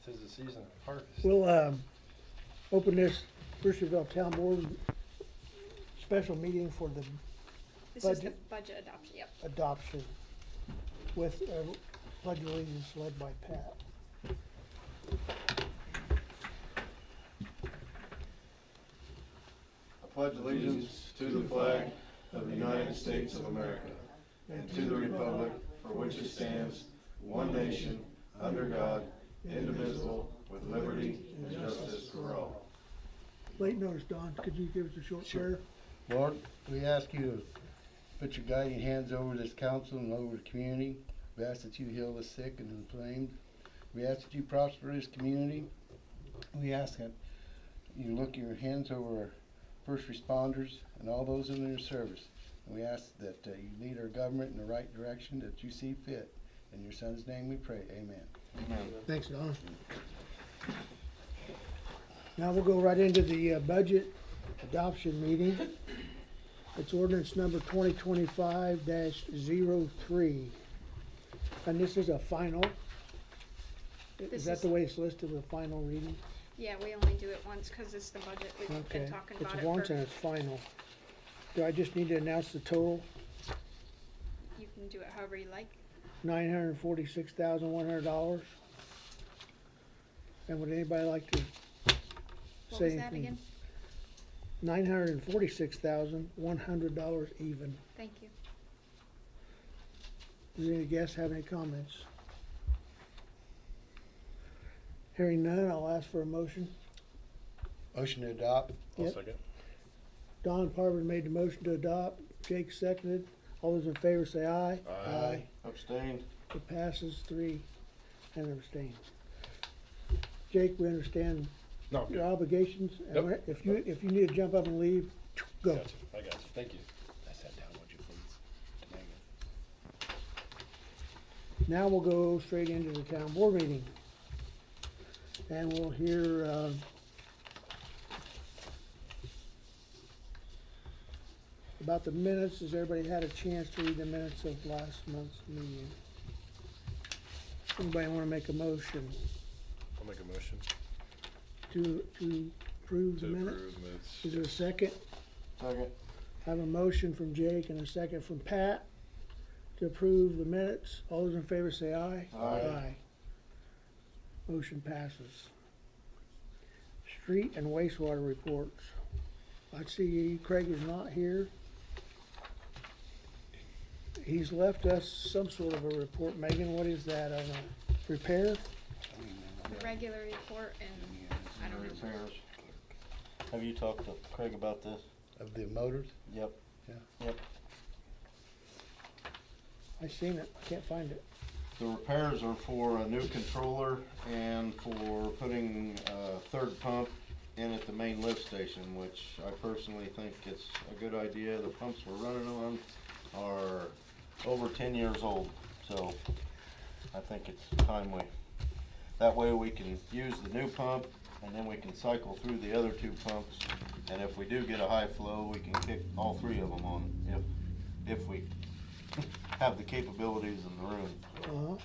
'tis the season of harvest. We'll, open this Bruceville Town Board special meeting for the This is the budget budget adoption, yep. adoption with, pledge of allegiance led by Pat. I pledge allegiance to the flag of the United States of America and to the republic for which it stands, one nation, under God, indivisible, with liberty and justice for all. Late notice, Don, could you give us a short prayer? Lord, we ask you to put your guiding hands over this council and over the community. We ask that you heal the sick and inflamed. We ask that you prosper this community. We ask that you look your hands over our first responders and all those in their service. And we ask that you lead our government in the right direction that you see fit. In your son's name we pray, amen. Amen. Thanks, Don. Now we'll go right into the budget adoption meeting. It's ordinance number 2025-03. And this is a final. Is This that is- the way it's listed, a final reading? Yeah, we only do it once because it's the budget. We've Okay, been talking about it's it once and for, it's final. Do I just need to announce the total? you can do it however you like. $946,100. And would anybody like to What say was that anything? again? $946,100 even. Thank you. Does any guests have any comments? Hearing none, I'll ask for a motion. Motion to adopt. Yep. Second. Don Parver made the motion to adopt. Jake seconded. All those in favor say aye. Aye. Abstained. It passes 3 and abstain. Jake, we understand No, your good. obligations. And Yep. If you need to jump up and leave, go. Gotcha. I got you. Thank you. I sat down, would you please? Now we'll go straight into the town board meeting. And we'll hear, about the minutes. Has everybody had a chance to read the minutes of last month's meeting? Anybody wanna make a motion I'll make a motion to approve the to minutes? approve minutes. Is there a second? Second. I have a motion from Jake and a second from Pat to approve the minutes. All those in favor say aye. Aye. Motion passes. Street and wastewater reports. I see Craig is not here. He's left us some sort of a report. Megan, what is that, on a repair? The regular report and I don't know. Repairs. Have you talked to Craig about this? Of the motors? Yep. Yeah. Yep. I seen it, I can't find it. The repairs are for a new controller and for putting a third pump in at the main lift station, which I personally think it's a good idea. The pumps we're running on are over 10 years old, so I think it's timely. That way we can use the new pump and then we can cycle through the other two pumps. And if we do get a high flow, we can kick all three of them on if we have the capabilities in the room. Uh-huh.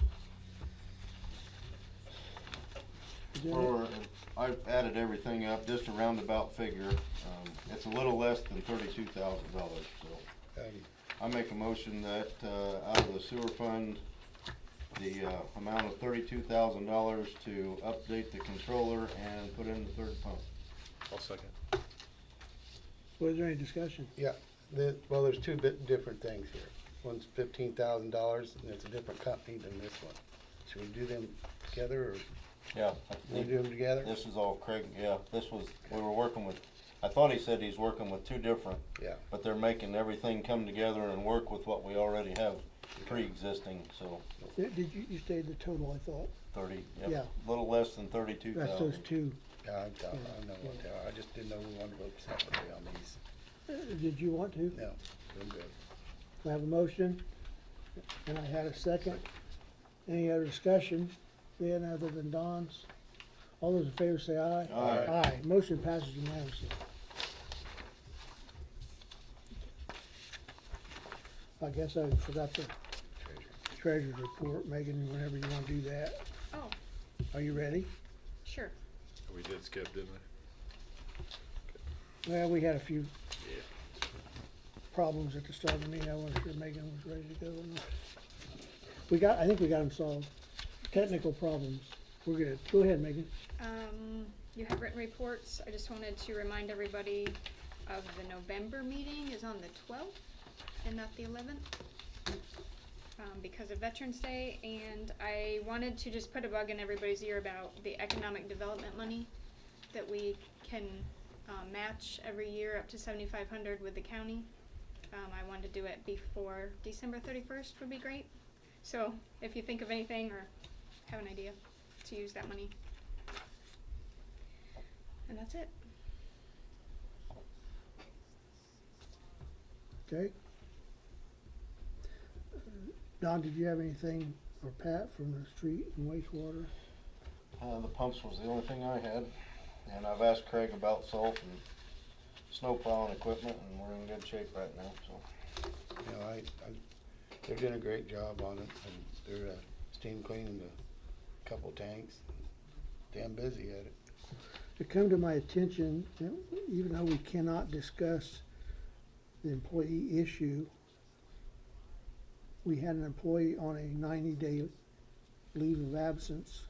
Is there- For, I've added everything up, just a roundabout figure. It's a little less than $32,000, so. I make a motion that, out of the sewer fund, the, amount of $32,000 to update the controller and put in the third pump. I'll second. Was there any discussion? Yeah, well, there's two different things here. One's $15,000 and it's a different company than this one. Should we do them together or Yeah. we do them together? This is all Craig, yeah, this was, we were working with, I thought he said he's working with two different, Yeah. but they're making everything come together and work with what we already have pre-existing, so Did you stated the total, I thought? 30, Yeah. yep, a little less than 32,000. That's those two. Yeah, I know what they are. I just didn't know we wanted to vote separately on these. Did you want to? No, I'm good. I have a motion, and I had a second. Any other discussion, then, other than Don's? All those in favor say aye. Aye. Aye, motion passes unanimously. I guess I forgot the treasurer's report. Megan, whenever you wanna do that. Oh, Are you ready? Sure. We did skip, didn't we? Well, we had a few problems at the start of the meeting. I wasn't sure Megan was ready to go or not. I think we got them solved. Technical problems. We're good. Go ahead, Megan. You have written reports. I just wanted to remind everybody of the November meeting is on the 12th and not the 11th. Because of Veterans Day, and I wanted to just put a bug in everybody's ear about the economic development money that we can match every year up to $7,500 with the county. I wanted to do it before December 31st would be great. So if you think of anything or have an idea to use that money. And that's it. Okay. Don, did you have anything, or Pat, from the street and wastewater? The pumps was the only thing I had, and I've asked Craig about salt and snow plowing equipment, and we're in good shape right now, so. You know, they're doing a great job on it, and they're steam cleaning a couple tanks. Damn busy at it. It come to my attention, that even though we cannot discuss the employee issue, we had an employee on a 90-day leave of absence.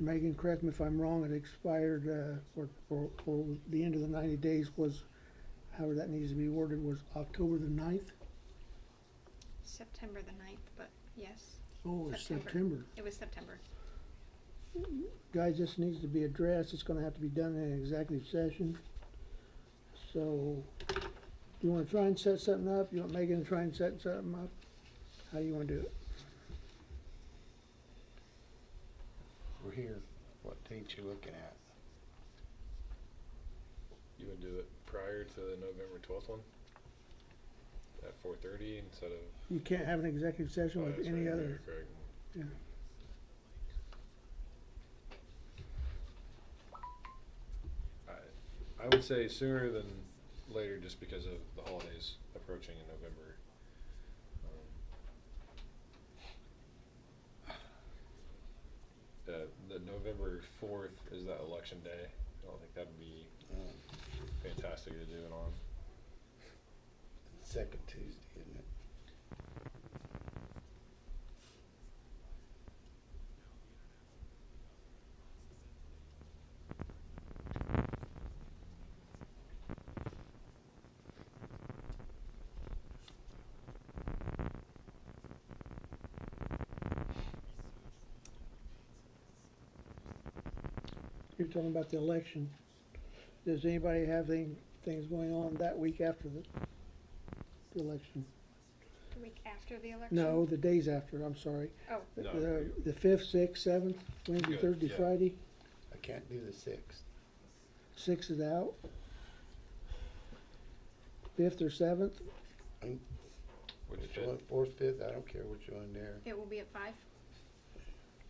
Megan, correct me if I'm wrong, it expired, or the end of the 90 days was, however that needs to be worded, was October the 9th? September the 9th, but yes. Oh, it's September. September. It was September. Guys, this needs to be addressed. It's gonna have to be done in an executive session. So, you wanna try and set something up? You want Megan to try and set something up? How do you wanna do it? We're here. What dates you looking at? You would do it prior to the November 12th one? At 4:30 instead of. You can't have an executive session Oh, with that's any right, other, Craig. yeah. I would say sooner than later, just because of the holidays approaching in November. The November 4th is that election day. I don't think that'd be fantastic to do it on. Second Tuesday, isn't it? You're talking about the election. Does anybody have things going on that week after the election? The week after the election? No, the days after, I'm sorry. Oh, No. The 5th, 6th, 7th, Wednesday, Good, Thursday, yeah. Friday, I can't do the 6th. 6th is out. 5th or 7th, Which Which fit. one, 4th, 5th, I don't care which one there. it will be at 5?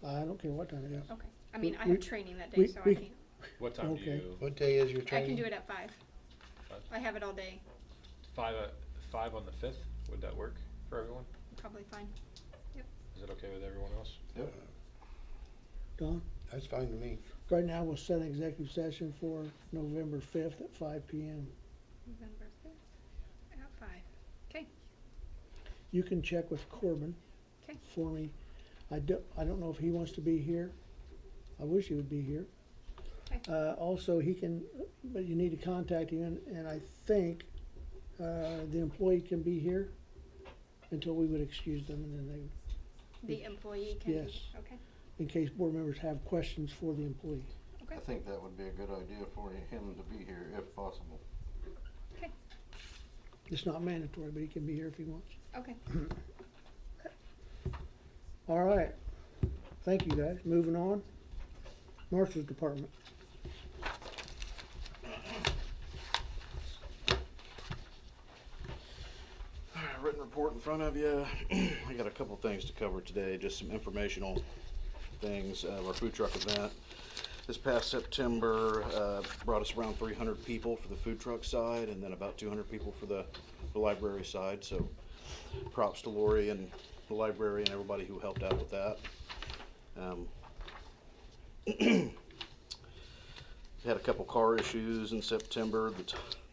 I don't care what time it is. Okay. I mean, I We- have training that day, we- so I we- can't. What time do Okay. you? What day is your I training? can do it at 5. Five? I have it all day. 5 on the 5th? Would that work for everyone? Probably fine. Is it okay with everyone else? Yep. Don? That's fine to me. Right now, we'll set an executive session for November 5th at 5 PM. November 5th at 5. Okay. You can check with Corbin Okay. for me. I don't know if he wants to be here. I wish he would be here. Okay. Also, he can, but you need to contact him, and I think, the employee can be here until we would excuse them, and then The employee can Yes. be, okay. in case board members have questions for the employee. Okay. I think that would be a good idea for him to be here if possible. Okay. It's not mandatory, but he can be here if he wants. Okay. All right. Thank you, guys. Moving on. Marshal's Department. Written report in front of you. I got a couple things to cover today, just some informational things. Our food truck event this past September brought us around 300 people for the food truck side, and then about 200 people for the library side. So props to Lori and the library and everybody who helped out with that. Had a couple car issues in September.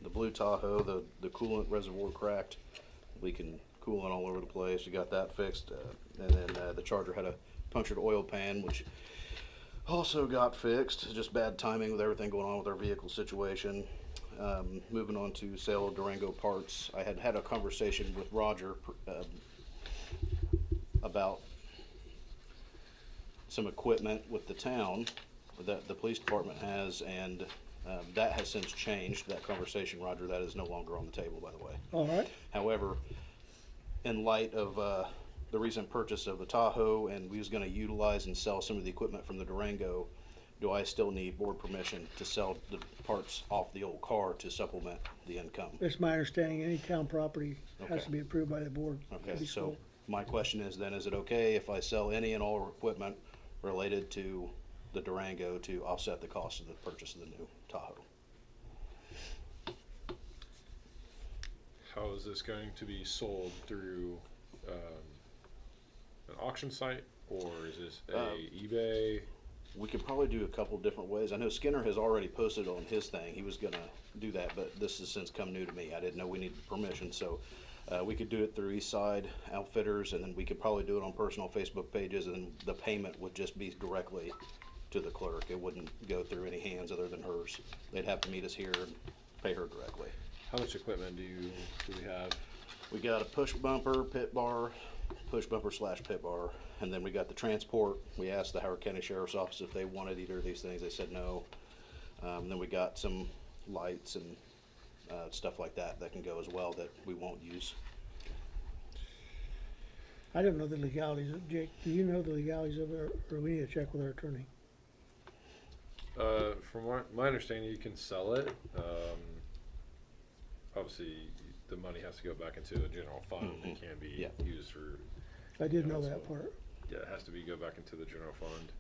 The blue Tahoe, the coolant reservoir cracked, leaking coolant all over the place. We got that fixed. And then the Charger had a punctured oil pan, which also got fixed. Just bad timing with everything going on with our vehicle situation. Moving on to sale of Durango parts. I had a conversation with Roger about some equipment with the town that the police department has, and that has since changed. That conversation, Roger, that is no longer on the table, by the way. All right, However, in light of the recent purchase of the Tahoe, and we was going to utilize and sell some of the equipment from the Durango, do I still need board permission to sell the parts off the old car to supplement the income? it's my understanding any town property has Okay. to be approved by the board. to Okay, be so sold. my question is then, is it okay if I sell any and all equipment related to the Durango to offset the cost of the purchase of the new Tahoe? How is this going to be sold through an auction site, or is this eBay? We could probably do a couple different ways. I know Skinner has already posted on his thing. He was gonna do that, but this has since come new to me. I didn't know we needed permission, so we could do it through Eastside Outfitters, and then we could probably do it on personal Facebook pages, and the payment would just be directly to the clerk. It wouldn't go through any hands other than hers. They'd have to meet us here and pay her directly. How much equipment do we have? We got a push bumper, pit bar, push bumper / pit bar, and then we got the transport. We asked the Howard County Sheriff's Office if they wanted either of these things. They said no. Then we got some lights and stuff like that that can go as well that we won't use. I don't know the legalities. Jake, do you know the legalities of it, or we need to check with our attorney? From my understanding, you can sell it. Obviously, the money has to go back into the general fund. Mhm. It can't be Yeah. used for. I did know Yeah, that so- part. Yeah, it has to go back into the general fund.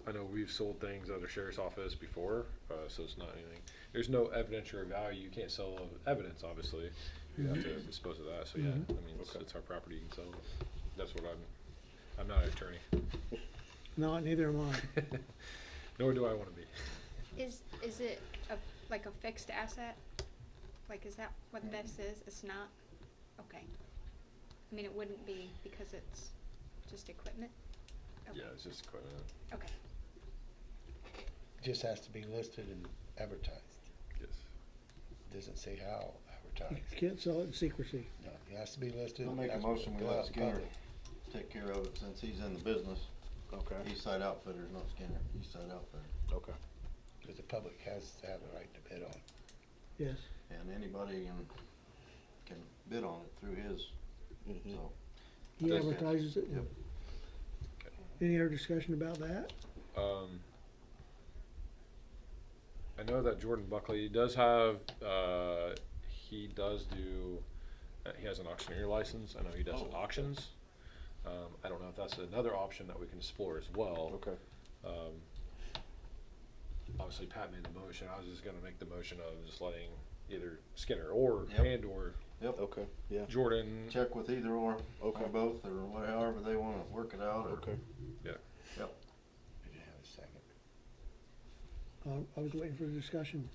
I know we've sold things out of the sheriff's office before, so it's not anything. There's no evidentiary value. You can't sell evidence, obviously. You have to dispose of that. So yeah, Mhm. I mean, Okay. it's our property. You can sell it. That's what I'm not an attorney, No, neither am I. nor do I want to be. Is it like a fixed asset? Like, is that what this is? It's not? Okay. I mean, it wouldn't be because it's just equipment? Okay. Yeah, it's just equipment. Okay. Just has to be listed and advertised. Yes. Doesn't say how You advertised. can't sell it in secrecy. No, it has to be listed. I'll make a That's motion, we go let out in Skinner public. take care of it since he's in the business. Okay. Eastside Outfitters, not Skinner, Eastside Outfitters. Okay. Cause the public has to have the right to bid on it. Yes. And anybody can bid on it through his, Mhm. so. He That's good. advertises it. Yep. Any other discussion about that? I know that Jordan Buckley does have, he does do, he has an auctioneer license. I know he does Oh, okay. auctions. I don't know if that's another option that we can explore as well. Okay. Obviously Pat made the motion. I was just gonna make the motion of just letting either Skinner or, Yep. and or Yep, Okay. Yeah. Jordan. check with either or Okay. both, or however they wanna work it out, or. Okay. Yep. We didn't have a second. I was waiting for the discussion.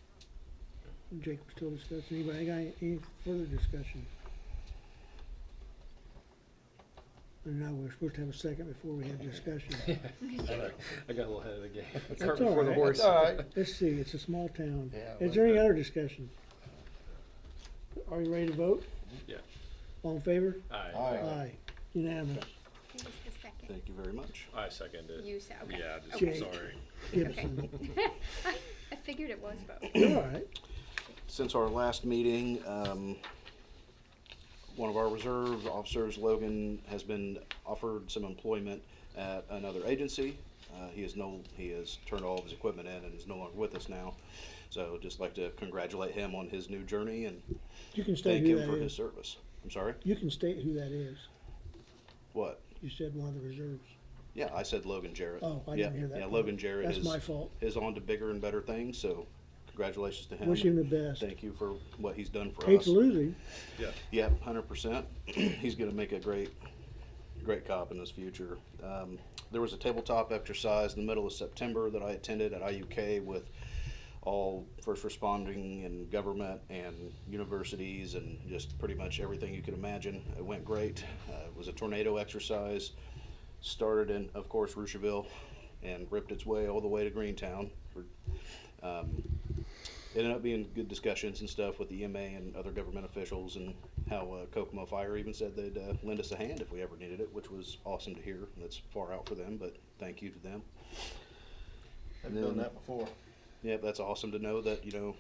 Jake was still discussing. Anybody got any further discussion? And now we're supposed to have a second before we have discussion. I got a little ahead of the game. That's Cart all before the right. horse. That's all right. Let's see, it's a small town. Yeah, Is like there any that. other discussion? Are you ready to vote? Yeah. All in favor? Aye. Aye. Aye. Unanimous. Who was the second? Thank you very much. I second it. You said, okay. Yeah, just, Okay. sorry. Gibson. I figured it was both. All right. Since our last meeting, one of our reserve officers, Logan, has been offered some employment at another agency. He has turned all of his equipment in and is no longer with us now. So just like to congratulate him on his new journey and You can state thank who him for that his is. service. I'm sorry? You can state who that is. What? You said one of the reserves. Yeah, I said Logan Jarrett. Oh, I Yeah, didn't hear that Yeah, part. Logan Jarrett That's my fault. is on to bigger and better things, so congratulations to him. Wish him the best. Thank you for what he's done for Hate us. to lose him. Yeah. Yeah, 100%. He's gonna make a great cop in his future. there was a tabletop exercise in the middle of September that I attended at IUK with all first responding and government and universities and just pretty much everything you could imagine. It went great. It was a tornado exercise. Started in, of course, Rucherville and ripped its way all the way to Greentown. Ended up being good discussions and stuff with the EMA and other government officials, and how Kokomo Fire even said they'd lend us a hand if we ever needed it, which was awesome to hear. That's far out for them, but thank you to them. I've done that before. Yeah, that's awesome to know that, you know,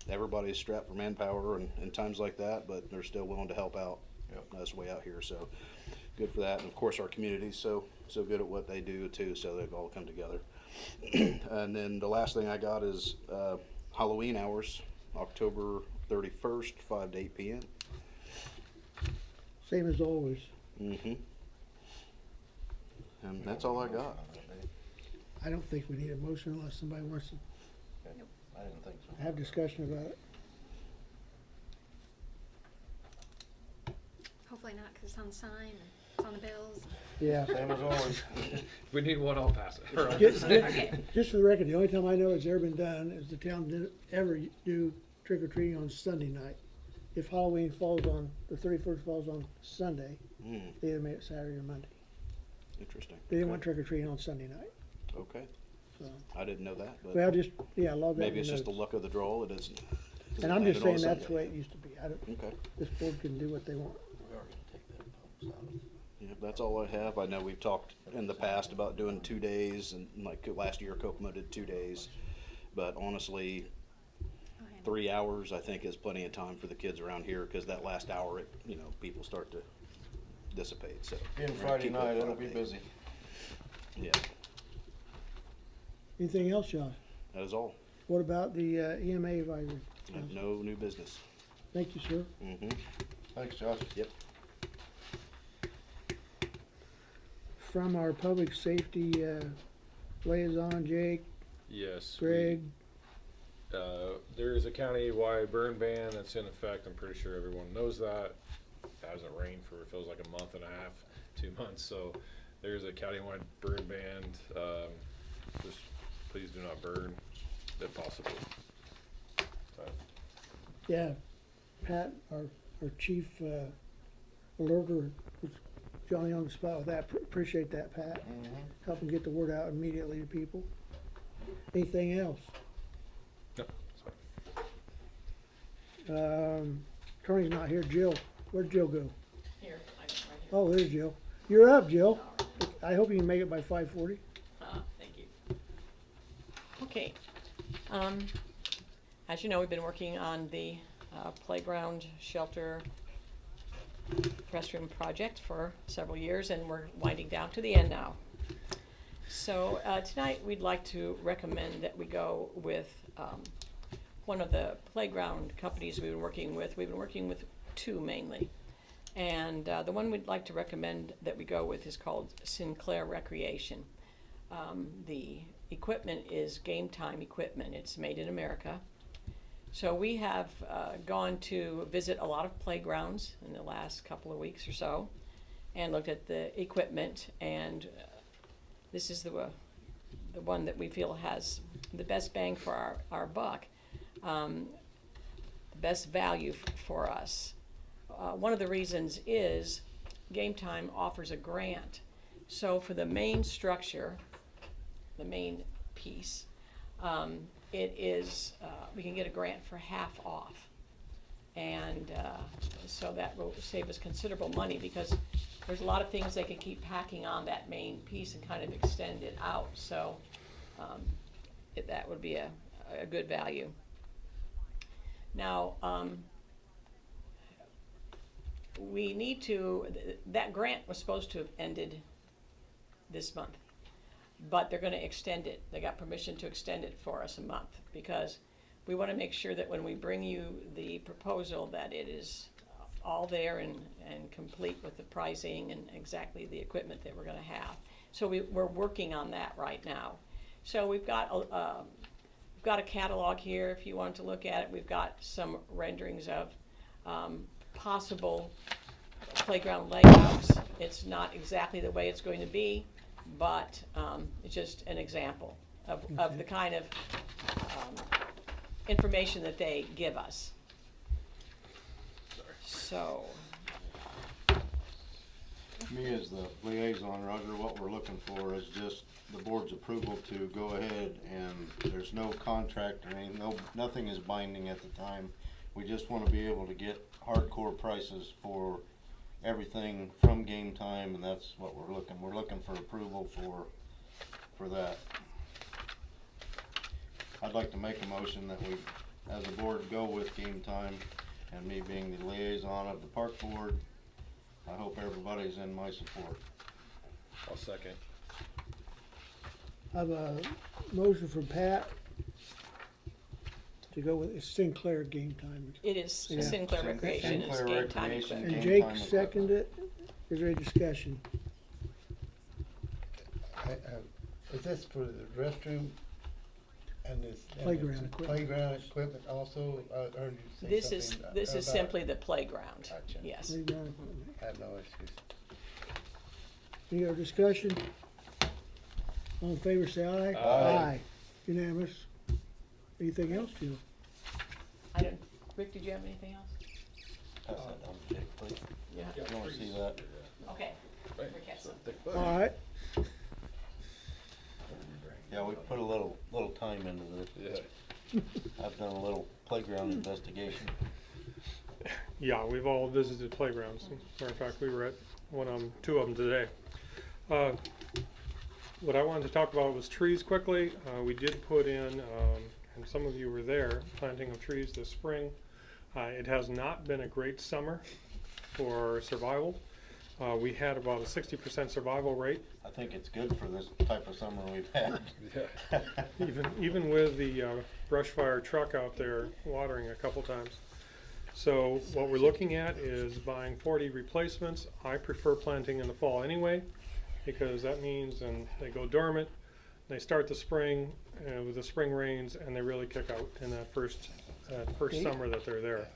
everybody's strapped for manpower and times like that, but they're still willing to help out. Yep. Us way out here, so good for that. And of course, our community's so good at what they do too, so they've all come together. And then the last thing I got is Halloween hours, October 31st, 5 to 8 p.m. Same as always. Mm-hmm. And that's all I got. I don't think we need a motion unless somebody wants to I didn't think so. have discussion about it. Hopefully not, because it's on the sign and it's on the bills. Yeah. Same as always. If we need one, I'll pass it. Or I'll Just, just- Okay. just for the record, the only time I know it's ever been done is the town didn't ever do trick or treating on Sunday night. If Halloween falls on, the 31st falls on Sunday, they either made it Saturday or Monday. Interesting. They didn't want trick or treating on Sunday night, Okay. so. I didn't know that, but Well, just, yeah, log that in maybe it's the just the notes. luck of the draw. It isn't. And I'm just saying landed on that's the Sunday. way it used to be. I don't, Okay. this board can do what they want. We are gonna take that pumps out. Yeah, that's all I have. I know we've talked in the past about doing 2 days, and like last year, Kokomo did 2 days. But honestly, 3 hours I think is plenty of time for the kids around here, because that last hour, you know, people start to dissipate. So Being we're gonna Friday keep it night, it'll 5 be days. busy. Yeah, Anything else, Josh? that is all. What about the EMA advisory? I have no new business. Thank you, sir. Mm-hmm. Thanks, Josh. Yep. From our public safety liaison, Jake, Yes. Greg, There is a county-wide burn ban that's in effect. I'm pretty sure everyone knows that. It hasn't rained for, it feels like a month and a half, 2 months, so there's a county-wide burn ban. Just please do not burn if possible. So, yeah, Pat, our chief alerter, was Johnny on the spot with that. Appreciate that, Pat. Helping get the word out immediately to people. Anything else? no, it's fine. Attorney's not here. Jill, where'd Jill go? Here, I'm right here. Oh, there's Jill. You're up, Jill. I hope you can make it by 5:40. Thank you. Okay. As you know, we've been working on the playground shelter restroom project for several years, and we're winding down to the end now. So tonight, we'd like to recommend that we go with one of the playground companies we've been working with. We've been working with 2 mainly. And the one we'd like to recommend that we go with is called Sinclair Recreation. The equipment is Game Time equipment. It's made in America. So we have gone to visit a lot of playgrounds in the last couple of weeks or so and looked at the equipment, and this is the one that we feel has the best bang for our buck, the best value for us. One of the reasons is Game Time offers a grant. So for the main structure, the main piece, it is, we can get a grant for half off. And so that will save us considerable money, because there's a lot of things they can keep packing on that main piece and kind of extend it out. So that would be a good value. Now, we need to, that grant was supposed to have ended this month, but they're gonna extend it. They got permission to extend it for us a month, because we wanna make sure that when we bring you the proposal, that it is all there and complete with the pricing and exactly the equipment that we're gonna have. So we're working on that right now. So we've got a catalog here if you want to look at it. We've got some renderings of possible playground layouts. It's not exactly the way it's going to be, but it's just an example of the kind of information that they give us. So, Me as the liaison, Roger, what we're looking for is just the board's approval to go ahead, and there's no contract or anything, nothing is binding at the time. We just wanna be able to get hardcore prices for everything from Game Time, and that's what we're looking for approval for that. I'd like to make a motion that we, as a board, go with Game Time, and me being the liaison of the park board, I hope everybody's in my support. I'll second. I have a motion from Pat to go with Sinclair Game Time. it is Yeah. Sinclair Recreation, it's Sinclair game time Recreation. equipment. And Game Jake Time seconded it. Is there any discussion? Is this for the restroom and this? and Playground it's equipment. Playground equipment also, I heard you say This is, something this is about- simply the playground, Gotcha. yes. Playground equipment. I have no issues. Any other discussion? All in favor, say aye. Aye. Unanimous. Anything else, Jill? I don't, Rick, did you have anything else? Pass that down to Jake, please. Yeah, You wanna see that? okay. Right. Rick has some. All right, Yeah, we put a little time into this. Yeah. I've done a little playground investigation. Yeah, we've all visited playgrounds. As a matter of fact, we were at two of them today. What I wanted to talk about was trees quickly. We did put in, and some of you were there, planting of trees this spring. It has not been a great summer for survival. We had about a 60% survival rate, I think it's good for this type of summer we've had. Yeah. even with the brush fire truck out there watering a couple times. So what we're looking at is buying 40 replacements. I prefer planting in the fall anyway, because that means and they go dormant, they start the spring with the spring rains, and they really kick out in that first summer that they're there.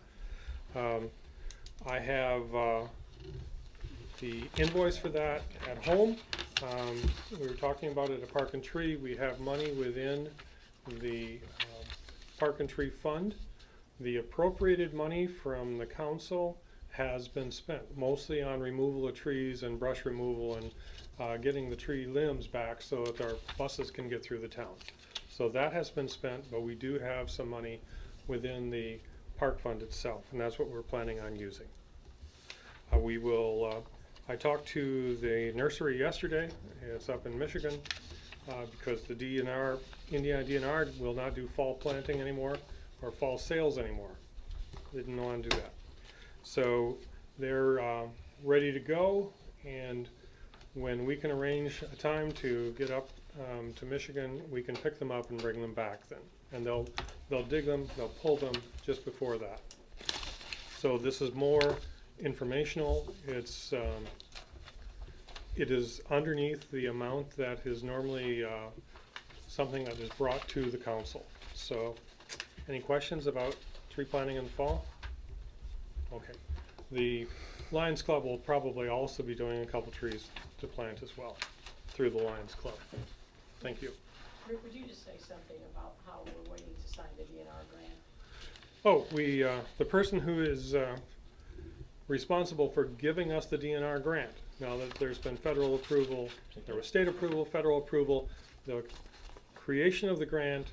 I have the invoice for that at home. We were talking about it at Park and Tree. We have money within the Park and Tree Fund. The appropriated money from the council has been spent, mostly on removal of trees and brush removal and getting the tree limbs back so that our buses can get through the town. So that has been spent, but we do have some money within the park fund itself, and that's what we're planning on using. We will, I talked to the nursery yesterday, it's up in Michigan, because the DNR, Indiana DNR will not do fall planting anymore or fall sales anymore. They didn't want to do that. So they're ready to go, and when we can arrange a time to get up to Michigan, we can pick them up and bring them back then. And they'll dig them, they'll pull them just before that. So this is more informational. It is underneath the amount that is normally something that is brought to the council. So, any questions about tree planting in the fall? Okay. The Lions Club will probably also be doing a couple trees to plant as well through the Lions Club. Thank you. Rick, would you just say something about how we're waiting to sign the DNR grant? Oh, the person who is responsible for giving us the DNR grant, now that there's been federal approval, there was state approval, federal approval, the creation of the grant,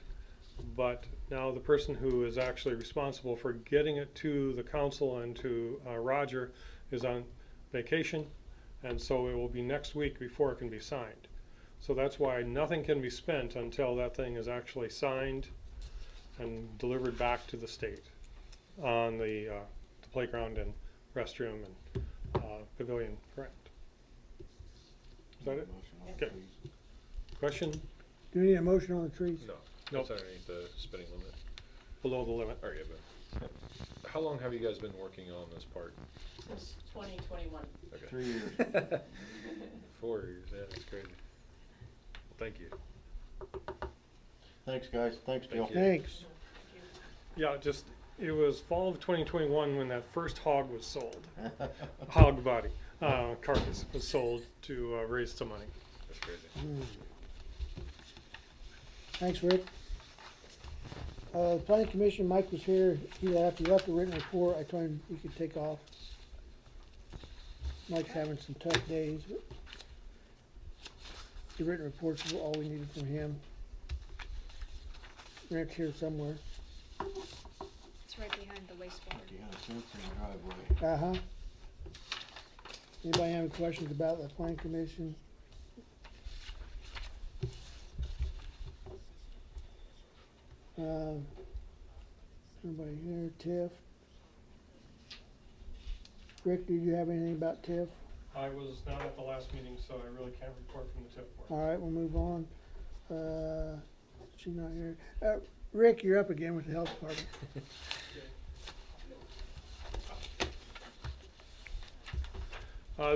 but now the person who is actually responsible for getting it to the council and to Roger is on vacation, and so it will be next week before it can be signed. So that's why nothing can be spent until that thing is actually signed and delivered back to the state on the playground and restroom and pavilion grant. Is that it? Okay. Question? do you need a motion on the trees? No. Nope. That's underneath the spinning limit. Below the limit. All right, yeah, but how long have you guys been working on this part? Since 2021. Okay. 3 years. 4 years, yeah, that's crazy. Well, thank you. Thanks, guys. Thanks, Jill. Thank you. Thanks. Yeah, it was fall of 2021 when that first hog was sold. Hog body, carcass was sold to raise some money. That's crazy. Thanks, Rick. Planning Commission, Mike was here, he left a written report, I told him he could take off. Mike's having some tough days, but the written report's all we needed from him. Rick's here somewhere. It's right behind the wastewater. You got a fence in your driveway. Anybody have any questions about the Planning Commission? Nobody here, Tiff? Rick, did you have anything about Tiff? I was not at the last meeting, so I really can't report from the TIF board. All right, we'll move on. She's not here. Rick, you're up again with the Health Department.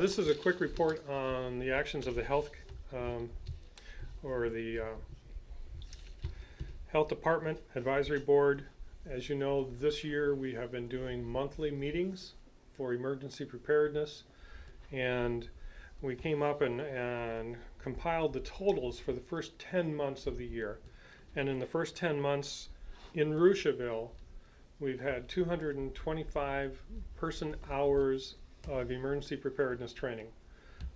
This is a quick report on the actions of the health, or the Health Department Advisory Board. As you know, this year we have been doing monthly meetings for emergency preparedness, and we came up and compiled the totals for the first 10 months of the year. And in the first 10 months in Rushville, we've had 225 person hours of emergency preparedness training.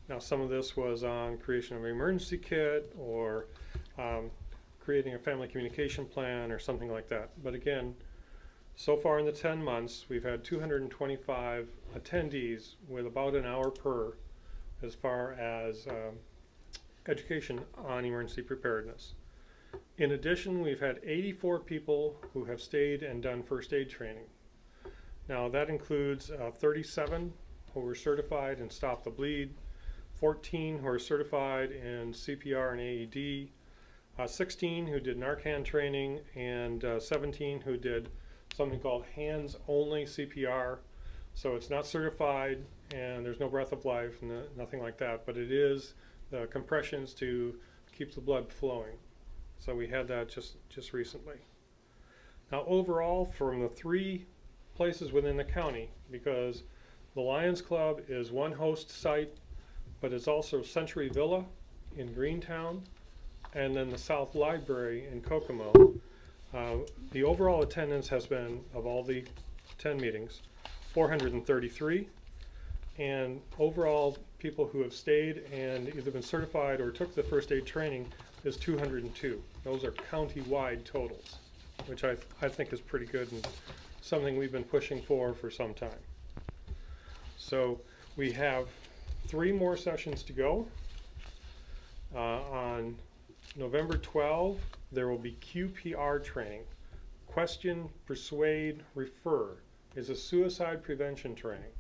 Now, some of this was on creation of an emergency kit or creating a family communication plan or something like that. But again, so far in the 10 months, we've had 225 attendees with about an hour per as far as education on emergency preparedness. In addition, we've had 84 people who have stayed and done first aid training. Now, that includes 37 who were certified in Stop the Bleed, 14 who are certified in CPR and AED, 16 who did Narcan training, and 17 who did something called hands-only CPR. So it's not certified, and there's no breath of life, nothing like that, but it is the compressions to keep the blood flowing. So we had that just recently. Now, overall, from the 3 places within the county, because the Lions Club is one host site, but it's also Century Villa in Greentown, and then the South Library in Kokomo. The overall attendance has been, of all the 10 meetings, 433, and overall people who have stayed and either been certified or took the first aid training is 202. Those are county-wide totals, which I think is pretty good and something we've been pushing for some time. So we have 3 more sessions to go. On November 12, there will be QPR training. Question, Persuade, Refer is a suicide prevention training.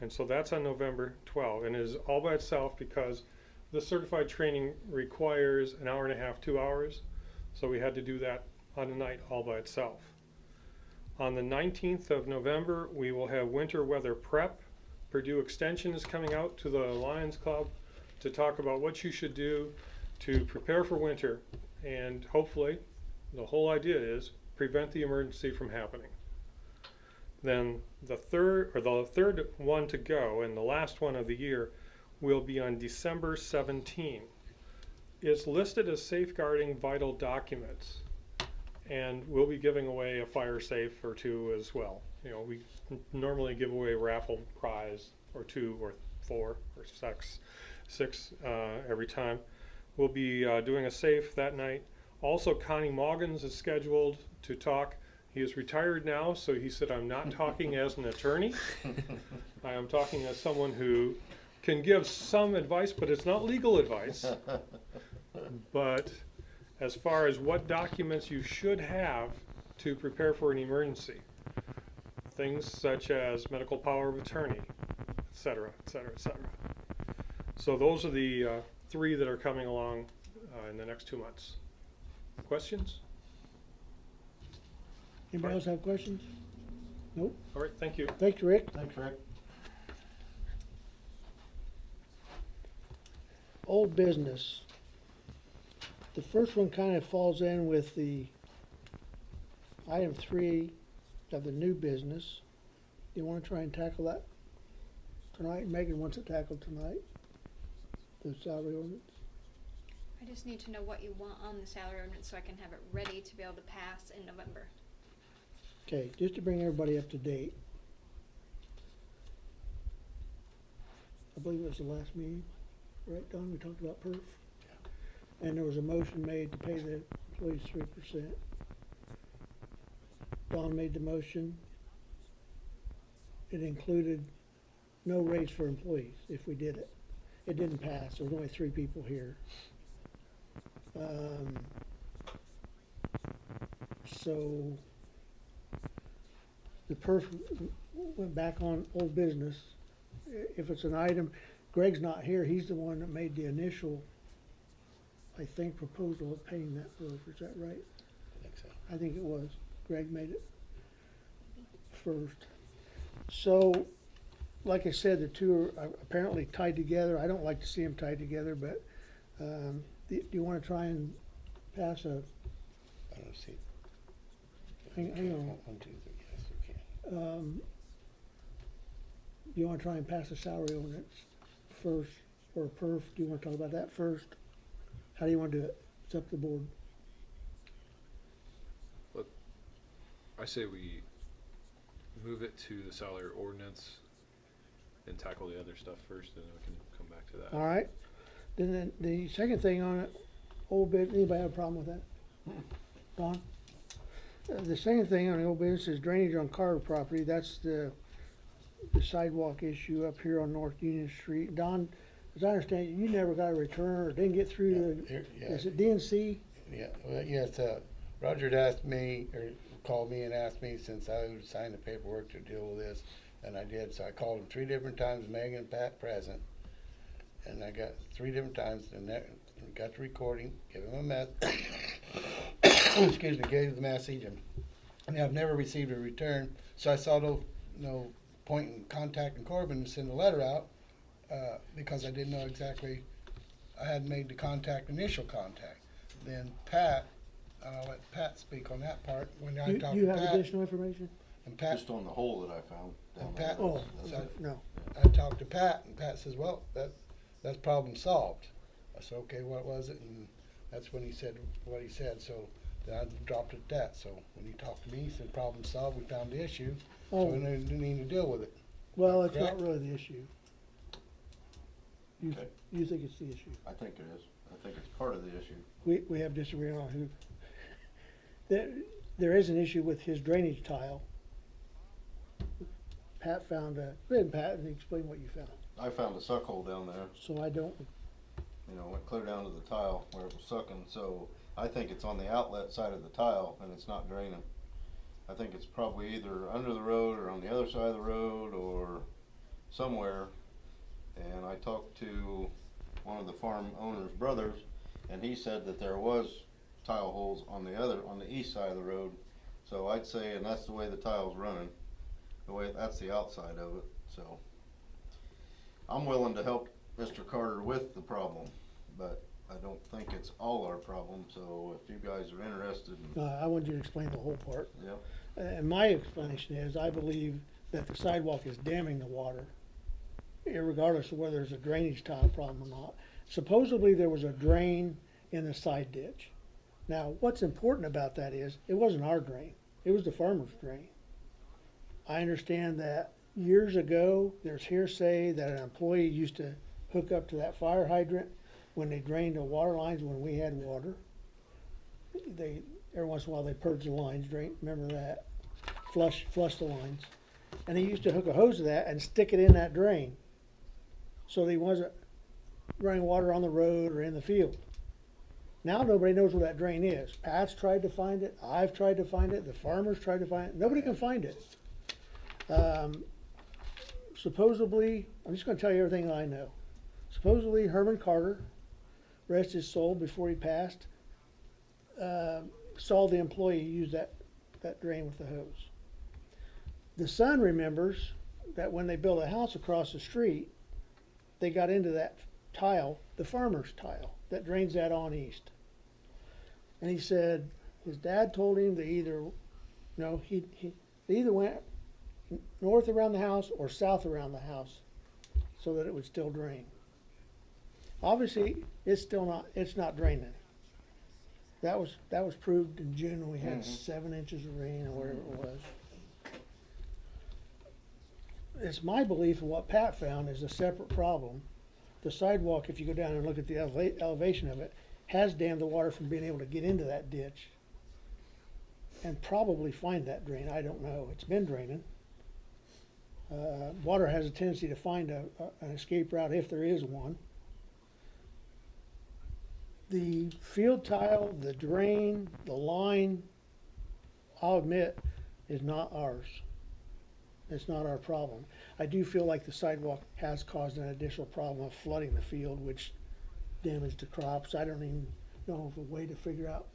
And so that's on November 12, and it is all by itself because the certified training requires an hour and a half, 2 hours. So we had to do that on a night all by itself. On the 19th of November, we will have winter weather prep. Purdue Extension is coming out to the Lions Club to talk about what you should do to prepare for winter. And hopefully, the whole idea is prevent the emergency from happening. Then the third one to go, and the last one of the year, will be on December 17. It's listed as safeguarding vital documents, and we'll be giving away a fire safe or 2 as well. You know, we normally give away a raffle prize or 2 or 4 or 6 every time. We'll be doing a safe that night. Also, Connie Moggins is scheduled to talk. He is retired now, so he said, I'm not talking as an attorney. I am talking as someone who can give some advice, but it's not legal advice. But as far as what documents you should have to prepare for an emergency, things such as medical power of attorney, et cetera, et cetera, et cetera. So those are the 3 that are coming along in the next 2 months. Questions? Anybody else have questions? Nope. All right, thank you. Thanks, Rick. Thanks, Rick. Old business. The first one kind of falls in with the item 3 of the new business. You want to try and tackle that tonight? Megan wants it tackled tonight. The salary ordinance. I just need to know what you want on the salary ordinance so I can have it ready to be able to pass in November. Okay, just to bring everybody up to date. I believe it was the last meeting, right, Don, we talked about perf? And there was a motion made to pay the employees 3%. Don made the motion. It included no raise for employees if we did it. It didn't pass, there was only 3 people here. So the perf went back on old business. If it's an item, Greg's not here, he's the one that made the initial, I think, proposal of paying that perf, is that right? I think so. I think it was. Greg made it first. So, like I said, the two are apparently tied together. I don't like to see them tied together, but do you want to try and pass a, I don't see. hang on, 1, 2, 3, yes, we can. do you want to try and pass a salary ordinance first, or a perf? Do you want to talk about that first? How do you want to do it? It's up to the board. I say we move it to the salary ordinance and tackle the other stuff first, and then we can come back to that. All right. Then the second thing on it, old business, anybody have a problem with that? Don? The second thing on the old business is drainage on Carter property. That's the sidewalk issue up here on North Union Street. Don, as I understand, it, you never got a return or didn't get through to, Here- yeah. is it DNC? Yeah, well, yes, Roger had asked me, or called me and asked me since I would sign the paperwork to deal with this, and I did, so I called him 3 different times, Megan and Pat present, and I got 3 different times, and that, got the recording, gave him a message, excuse me, gave the message, and I've never received a return, so I saw no point in contacting Corbin to send a letter out, because I didn't know exactly, I hadn't made the initial contact. Then Pat, and I'll let Pat speak on that part, when I talked Do you to have Pat, additional information? and Pat, Just on the hole that I found down there. Pat- Oh, That's okay, it. no. I talked to Pat, and Pat says, well, that's problem solved. I said, okay, what was it? And that's when he said what he said, so then I dropped it at that. So when he talked to me, he said, problem solved, we found the issue, so Oh, we didn't need to deal with it. well, it's correct? not really the issue. Okay. You think it's the issue? I think it is. I think it's part of the issue. We have disagreement on who. There is an issue with his drainage tile. Pat found a, go ahead, Pat, and explain what you found. I found a suck hole down there, So I don't, went clear down to the tile where it was sucking, so I think it's on the outlet side of the tile and it's not draining. I think it's probably either under the road or on the other side of the road or somewhere. And I talked to one of the farm owner's brothers, and he said that there was tile holes on the east side of the road. So I'd say, and that's the way the tile's running, that's the outside of it, so. I'm willing to help Mr. Carter with the problem, but I don't think it's all our problem, so if you guys are interested in, I want you to explain the whole part. yep. And my explanation is, I believe that the sidewalk is damming the water, irregardless of whether there's a drainage tile problem or not. Supposedly, there was a drain in the side ditch. Now, what's important about that is, it wasn't our drain, it was the farmer's drain. I understand that years ago, there's hearsay that an employee used to hook up to that fire hydrant when they drained the water lines when we had water. Every once in a while, they purge the lines, remember that? Flush the lines. And he used to hook a hose to that and stick it in that drain, so that he wasn't running water on the road or in the field. Now nobody knows where that drain is. Pat's tried to find it, I've tried to find it, the farmer's tried to find it, nobody can find it. Supposedly, I'm just gonna tell you everything I know. Supposedly Herman Carter, rest his soul before he passed, saw the employee use that drain with the hose. The son remembers that when they built a house across the street, they got into that tile, the farmer's tile, that drains that on east. And he said his dad told him they either, they either went north around the house or south around the house so that it would still drain. Obviously, it's not draining. That was proved in June when we had Mhm. 7 inches of rain or whatever it was. It's my belief, and what Pat found is a separate problem. The sidewalk, if you go down and look at the elevation of it, has dammed the water from being able to get into that ditch and probably find that drain. I don't know. It's been draining. Water has a tendency to find an escape route if there is one. The field tile, the drain, the line, I'll admit, is not ours. It's not our problem. I do feel like the sidewalk has caused an additional problem of flooding the field, which damaged the crops. I don't even know of a way to figure out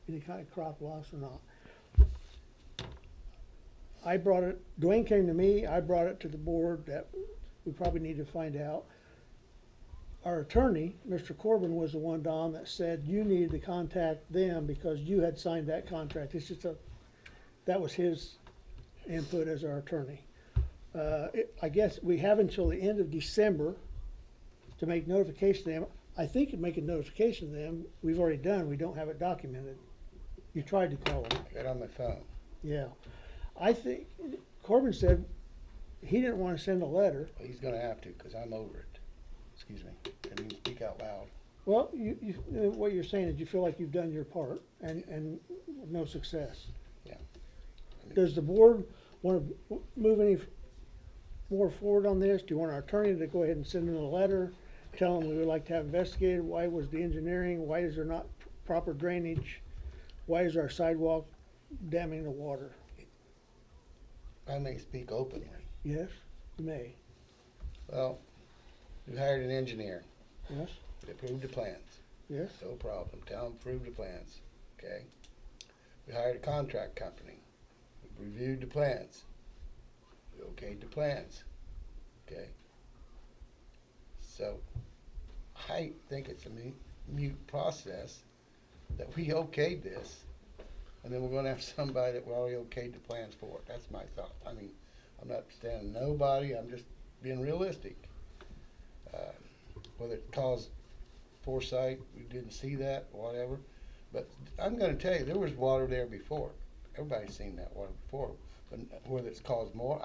any kind of crop loss or not. Dwayne came to me, I brought it to the board that we probably need to find out. Our attorney, Mr. Corbin, was the one, Don, that said you needed to contact them because you had signed that contract. That was his input as our attorney. I guess we have until the end of December to make notification to them. I think making notification to them, we've already done, we don't have it documented. You tried to call them. Got on my phone. Yeah. I think, Corbin said he didn't want to send a letter. Well, he's gonna have to, cause I'm over it. Excuse me. Didn't even speak out loud. Well, what you're saying is you feel like you've done your part and no success. Yeah. Does the board want to move any more forward on this? Do you want our attorney to go ahead and send them a letter, tell them we would like to have investigated? Why was the engineering? Why is there not proper drainage? Why is our sidewalk damming the water? I may speak openly. Yes, you may. Well, we hired an engineer. Yes, They approved the plans. yes, No problem. Town approved the plans. Okay. We hired a contract company. We reviewed the plans. We okayed the plans. Okay. So I think it's a mute process that we okayed this, and then we're gonna have somebody that we already okayed the plans for. That's my thought. I mean, I'm not standing nobody, I'm just being realistic. Whether it caused foresight, we didn't see that, whatever. But I'm gonna tell you, there was water there before. Everybody's seen that water before. But whether it's caused more,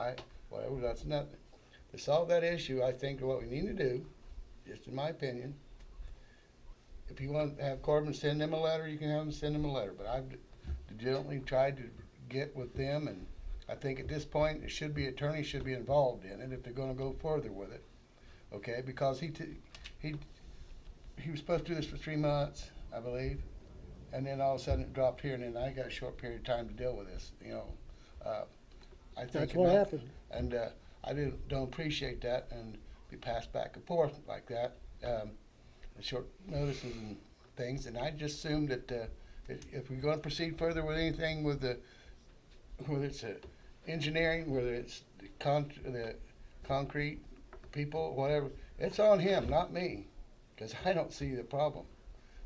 whatever, that's nothing. To solve that issue, I think what we need to do, just in my opinion, if you want to have Corbin send them a letter, you can have them send them a letter. But I've diligently tried to get with them, and I think at this point, attorneys should be involved in it if they're gonna go further with it. Okay, because he was supposed to do this for 3 months, I believe, and then all of a sudden it dropped here, and then I got a short period of time to deal with this, I think. that's what happened. And I don't appreciate that and be passed back and forth like that, short notices and things. And I just assumed that if we're going to proceed further with anything with whether it's engineering, whether it's the concrete people, whatever, it's on him, not me, because I don't see the problem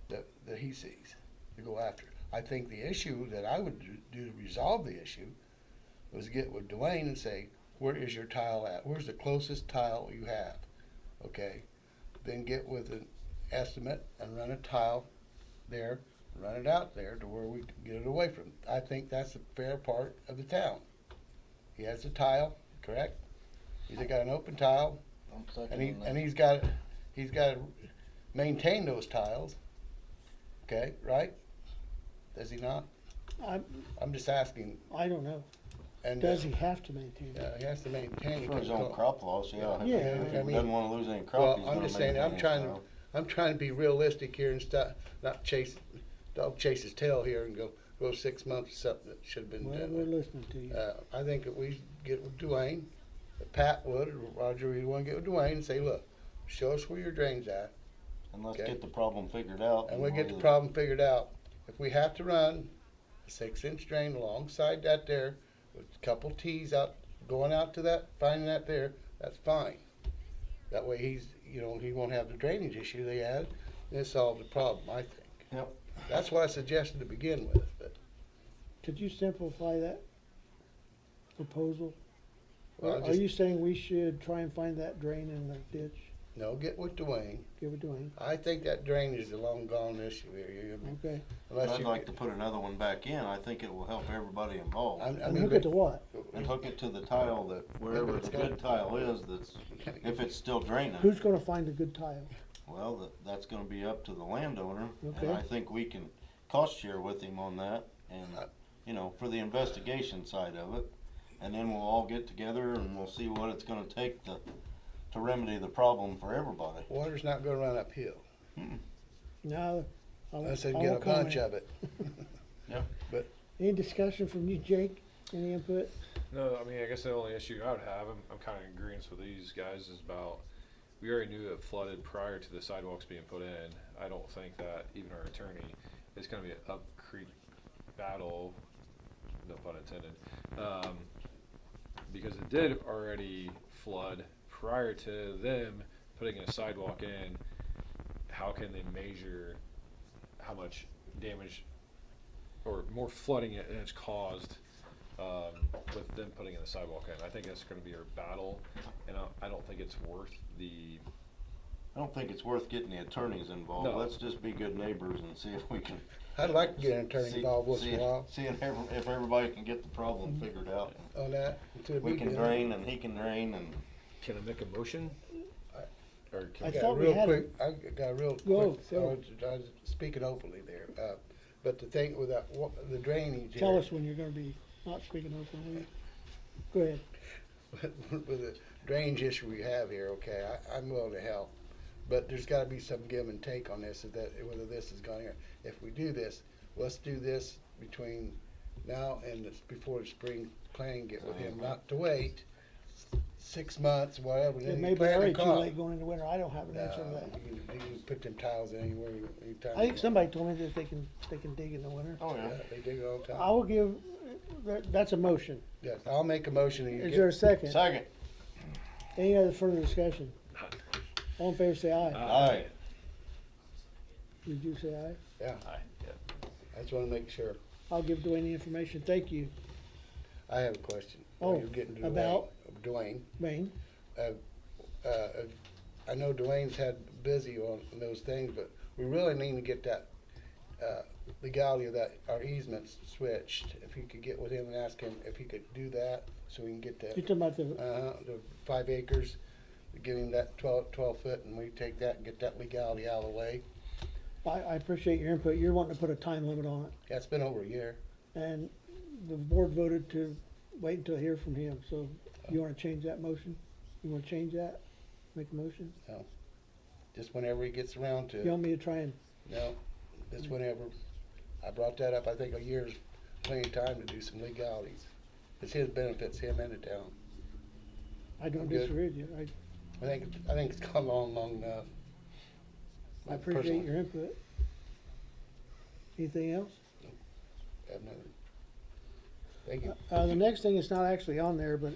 that he sees to go after. I think the issue that I would do to resolve the issue was get with Dwayne and say, where is your tile at? Where's the closest tile you have? Okay. Then get with an estimate and run a tile there, run it out there to where we can get it away from. I think that's a fair part of the town. He has a tile, correct? He's got an open tile, and he's got to maintain those tiles. Okay, right? Does he not? I'm just asking. I don't know. And Does he have to maintain it? he has to maintain For his own crop loss, yeah. Yeah, If I he mean- doesn't wanna lose any crop, Well, he's I'm gonna just saying, maintain it, I'm trying to be realistic here and not dog chase his tail here and go 6 months of something that should have been Well, we're done. listening to you. I think that we get with Dwayne, that Pat would, or Roger, we want to get with Dwayne and say, look, show us where your drain's at, And let's Okay. get the problem figured out. and we'll get the problem figured out. If we have to run a 6-inch drain alongside that there, with a couple T's out, going out to that, finding that there, that's fine. That way he won't have the drainage issue they had, and it solved the problem, I think. Yep. That's what I suggested to begin with, but, Could you simplify that proposal? well, Are you saying we should try and find that drain in the ditch? No, get with Dwayne. Give it to him, I think that drainage is a long gone issue here, you hear me? okay? Unless I'd you like get- to put another one back in. I think it will help everybody involved. I And mean, hook it to what? And hook it to the tile that, wherever it's the got- good tile is, that's, if it's still draining. Who's gonna find a good tile? Well, that's gonna be up to the landowner, and Okay. I think we can cost share with him on that, and, you know, for the investigation side of it. And then we'll all get together and we'll see what it's gonna take to remedy the problem for everybody. Water's not gonna run uphill, No, unless they I get a won't bunch comment. of it. Any discussion from you, Jake? Any input? No, I mean, I guess the only issue I would have, I'm kind of in agreement with these guys, is about, we already knew it flooded prior to the sidewalks being put in. I don't think that even our attorney, it's gonna be an up creek battle, no pun intended. Because it did already flood prior to them putting a sidewalk in. How can they measure how much damage or more flooding it has caused with them putting in the sidewalk in? I think that's going to be our battle, and I don't think it's worth the. I don't think it's worth getting the attorneys involved. No. Let's just be good neighbors and see if we can. I'd like to get an attorney see- involved once in see- a while See if everybody can get the problem figured out. on that. Until We can do. drain and he can drain and. Can I make a motion? Or can I we- Got thought we real had quick, I got a real Go, quick, Phil. I was speaking openly there, but the thing with that, the drainage Tell here, us when you're gonna be not speaking openly. Go ahead. with the drainage issue we have here, okay, I'm willing to help. But there's gotta be some give and take on this, whether this is going here. If we do this, let's do this between now and before the spring planning, get with him, not to wait 6 months, whatever. It then may you be plan already a too crop. late going into winter. I don't have an answer to that. You can put them tiles anywhere, anytime. I think somebody told me that they can dig in the winter. Oh, Yeah, they dig it all the I time. will give, that's a motion. Yes, I'll make a motion and you Is get. there a second? Second. Any other further discussion? All in favor, say aye. Aye. Did you say aye? Yeah, I just wanna make sure. I'll give Dwayne the information. Thank you. I have a question. Oh, You're getting to about? Dwayne. Maine, I know Dwayne's had busy on those things, but we really need to get that, legality of that, our easements switched. If you could get with him and ask him if he could do that, so we can get you're that, talking about the, the 5 acres, give him that 12 foot, and we take that and get that legality out of the way. I appreciate your input. You're wanting to put a time limit on it. Yeah, it's been over a year. And the board voted to wait until I hear from him, so you wanna change that motion? You wanna change that? Make a motion? Just whenever he gets around to You it. want me to try and, No, just whenever. I brought that up, I think a year's plenty of time to do some legalities. It's his benefits, him and the town. I don't Good. disagree with you. I think it's gone on long enough. I appreciate Personally, your input. Anything else? have nothing. Thank you. The next thing is not actually on there, but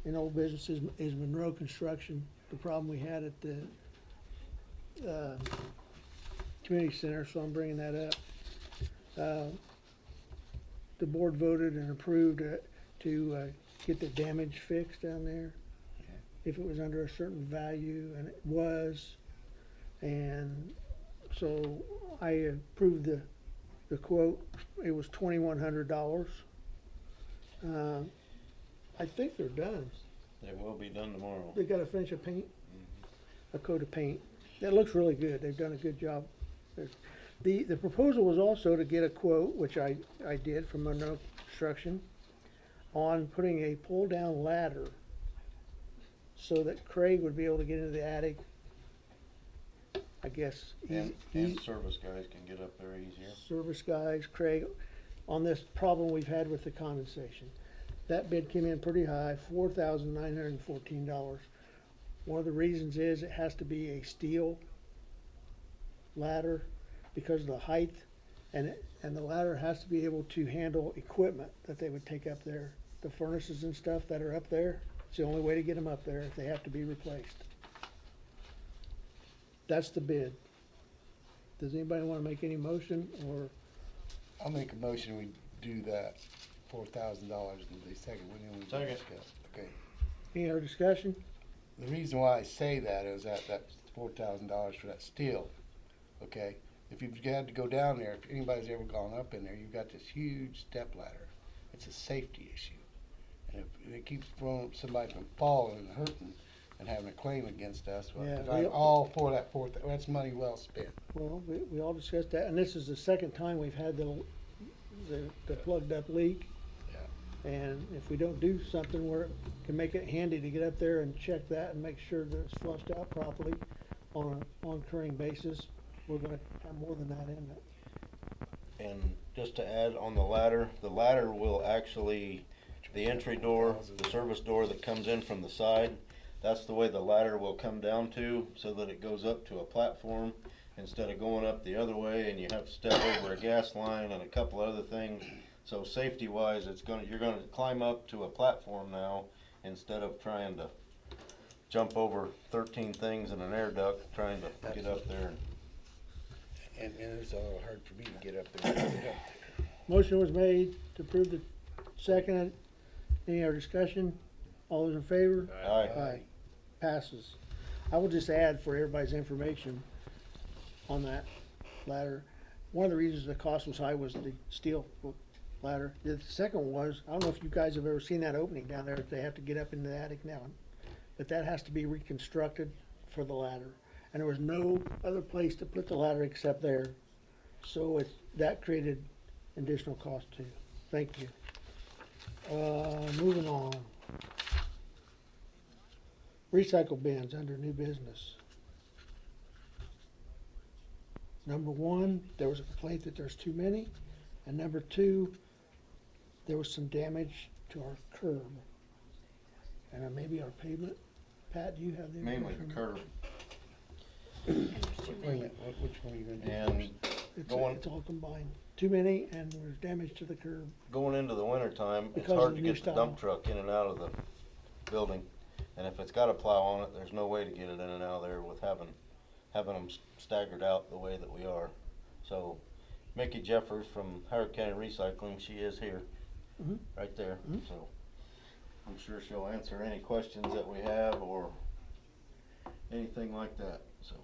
in old business is Monroe Construction. The problem we had at the, community center, so I'm bringing that up. The board voted and approved to get the damage fixed down there. If it was under a certain value, and it was. And so I approved the quote. It was $2,100. I think they're done. It will be done tomorrow. They gotta finish a paint, a coat of paint. That looks really good. They've done a good job. The proposal was also to get a quote, which I did from Monroe Construction, on putting a pull-down ladder so that Craig would be able to get into the attic, I guess, And service guys can get up there easier. service guys, Craig, on this problem we've had with the condensation. That bid came in pretty high, $4,914. One of the reasons is it has to be a steel ladder because of the height, and the ladder has to be able to handle equipment that they would take up there. The furnaces and stuff that are up there, it's the only way to get them up there if they have to be replaced. That's the bid. Does anybody wanna make any motion, or I'll make a motion, we do that, $4,000 in the second, when we Second. discuss. Okay. any other discussion? the reason why I say that is that that's $4,000 for that steel, okay? If you've had to go down there, if anybody's ever gone up in there, you've got this huge step ladder. It's a safety issue. And if it keeps from somebody from falling and hurting and having a claim against us, well, Yeah, I'm we- all for that that's money well spent. Well, we all discussed that, and this is the second time we've had the plugged up leak. And if we don't do something where it can make it handy to get up there and check that and make sure that it's flushed out properly on an on-occurring basis, we're gonna have more than that in it. And just to add on the ladder will actually, the entry door, the service door that comes in from the side, that's the way the ladder will come down to, so that it goes up to a platform instead of going up the other way and you have to step over a gas line and a couple other things. So safety wise, you're gonna climb up to a platform now instead of trying to jump over 13 things in an air duct, trying to get up there. And it's all hard for me to get up there. Motion was made to approve the second. Any other discussion? All those in favor? Aye. Passes. I will just add for everybody's information on that ladder, one of the reasons the cost was high was the steel ladder. The second was, I don't know if you guys have ever seen that opening down there, they have to get up into the attic now. But that has to be reconstructed for the ladder. And there was no other place to put the ladder except there. So that created additional cost too. Thank you. Moving on. Recycle bins under new business. Number one, there was a complaint that there's too many. And number two, there was some damage to our curb. And maybe our pavement. Pat, do you have the Mainly information? the curb. And there's too Wait a many. minute, which one are you gonna do And first? It's all combined. Too many and there's damage to the curb. going into the winter time, it's Because of hard the to new get the style. dump truck in and out of the building. And if it's got a plow on it, there's no way to get it in and out of there with having them staggered out the way that we are. So Mickey Jeffers from Howard County Recycling, she is here, Mhm. right there. Mhm. So I'm sure she'll answer any questions that we have or anything like that, so.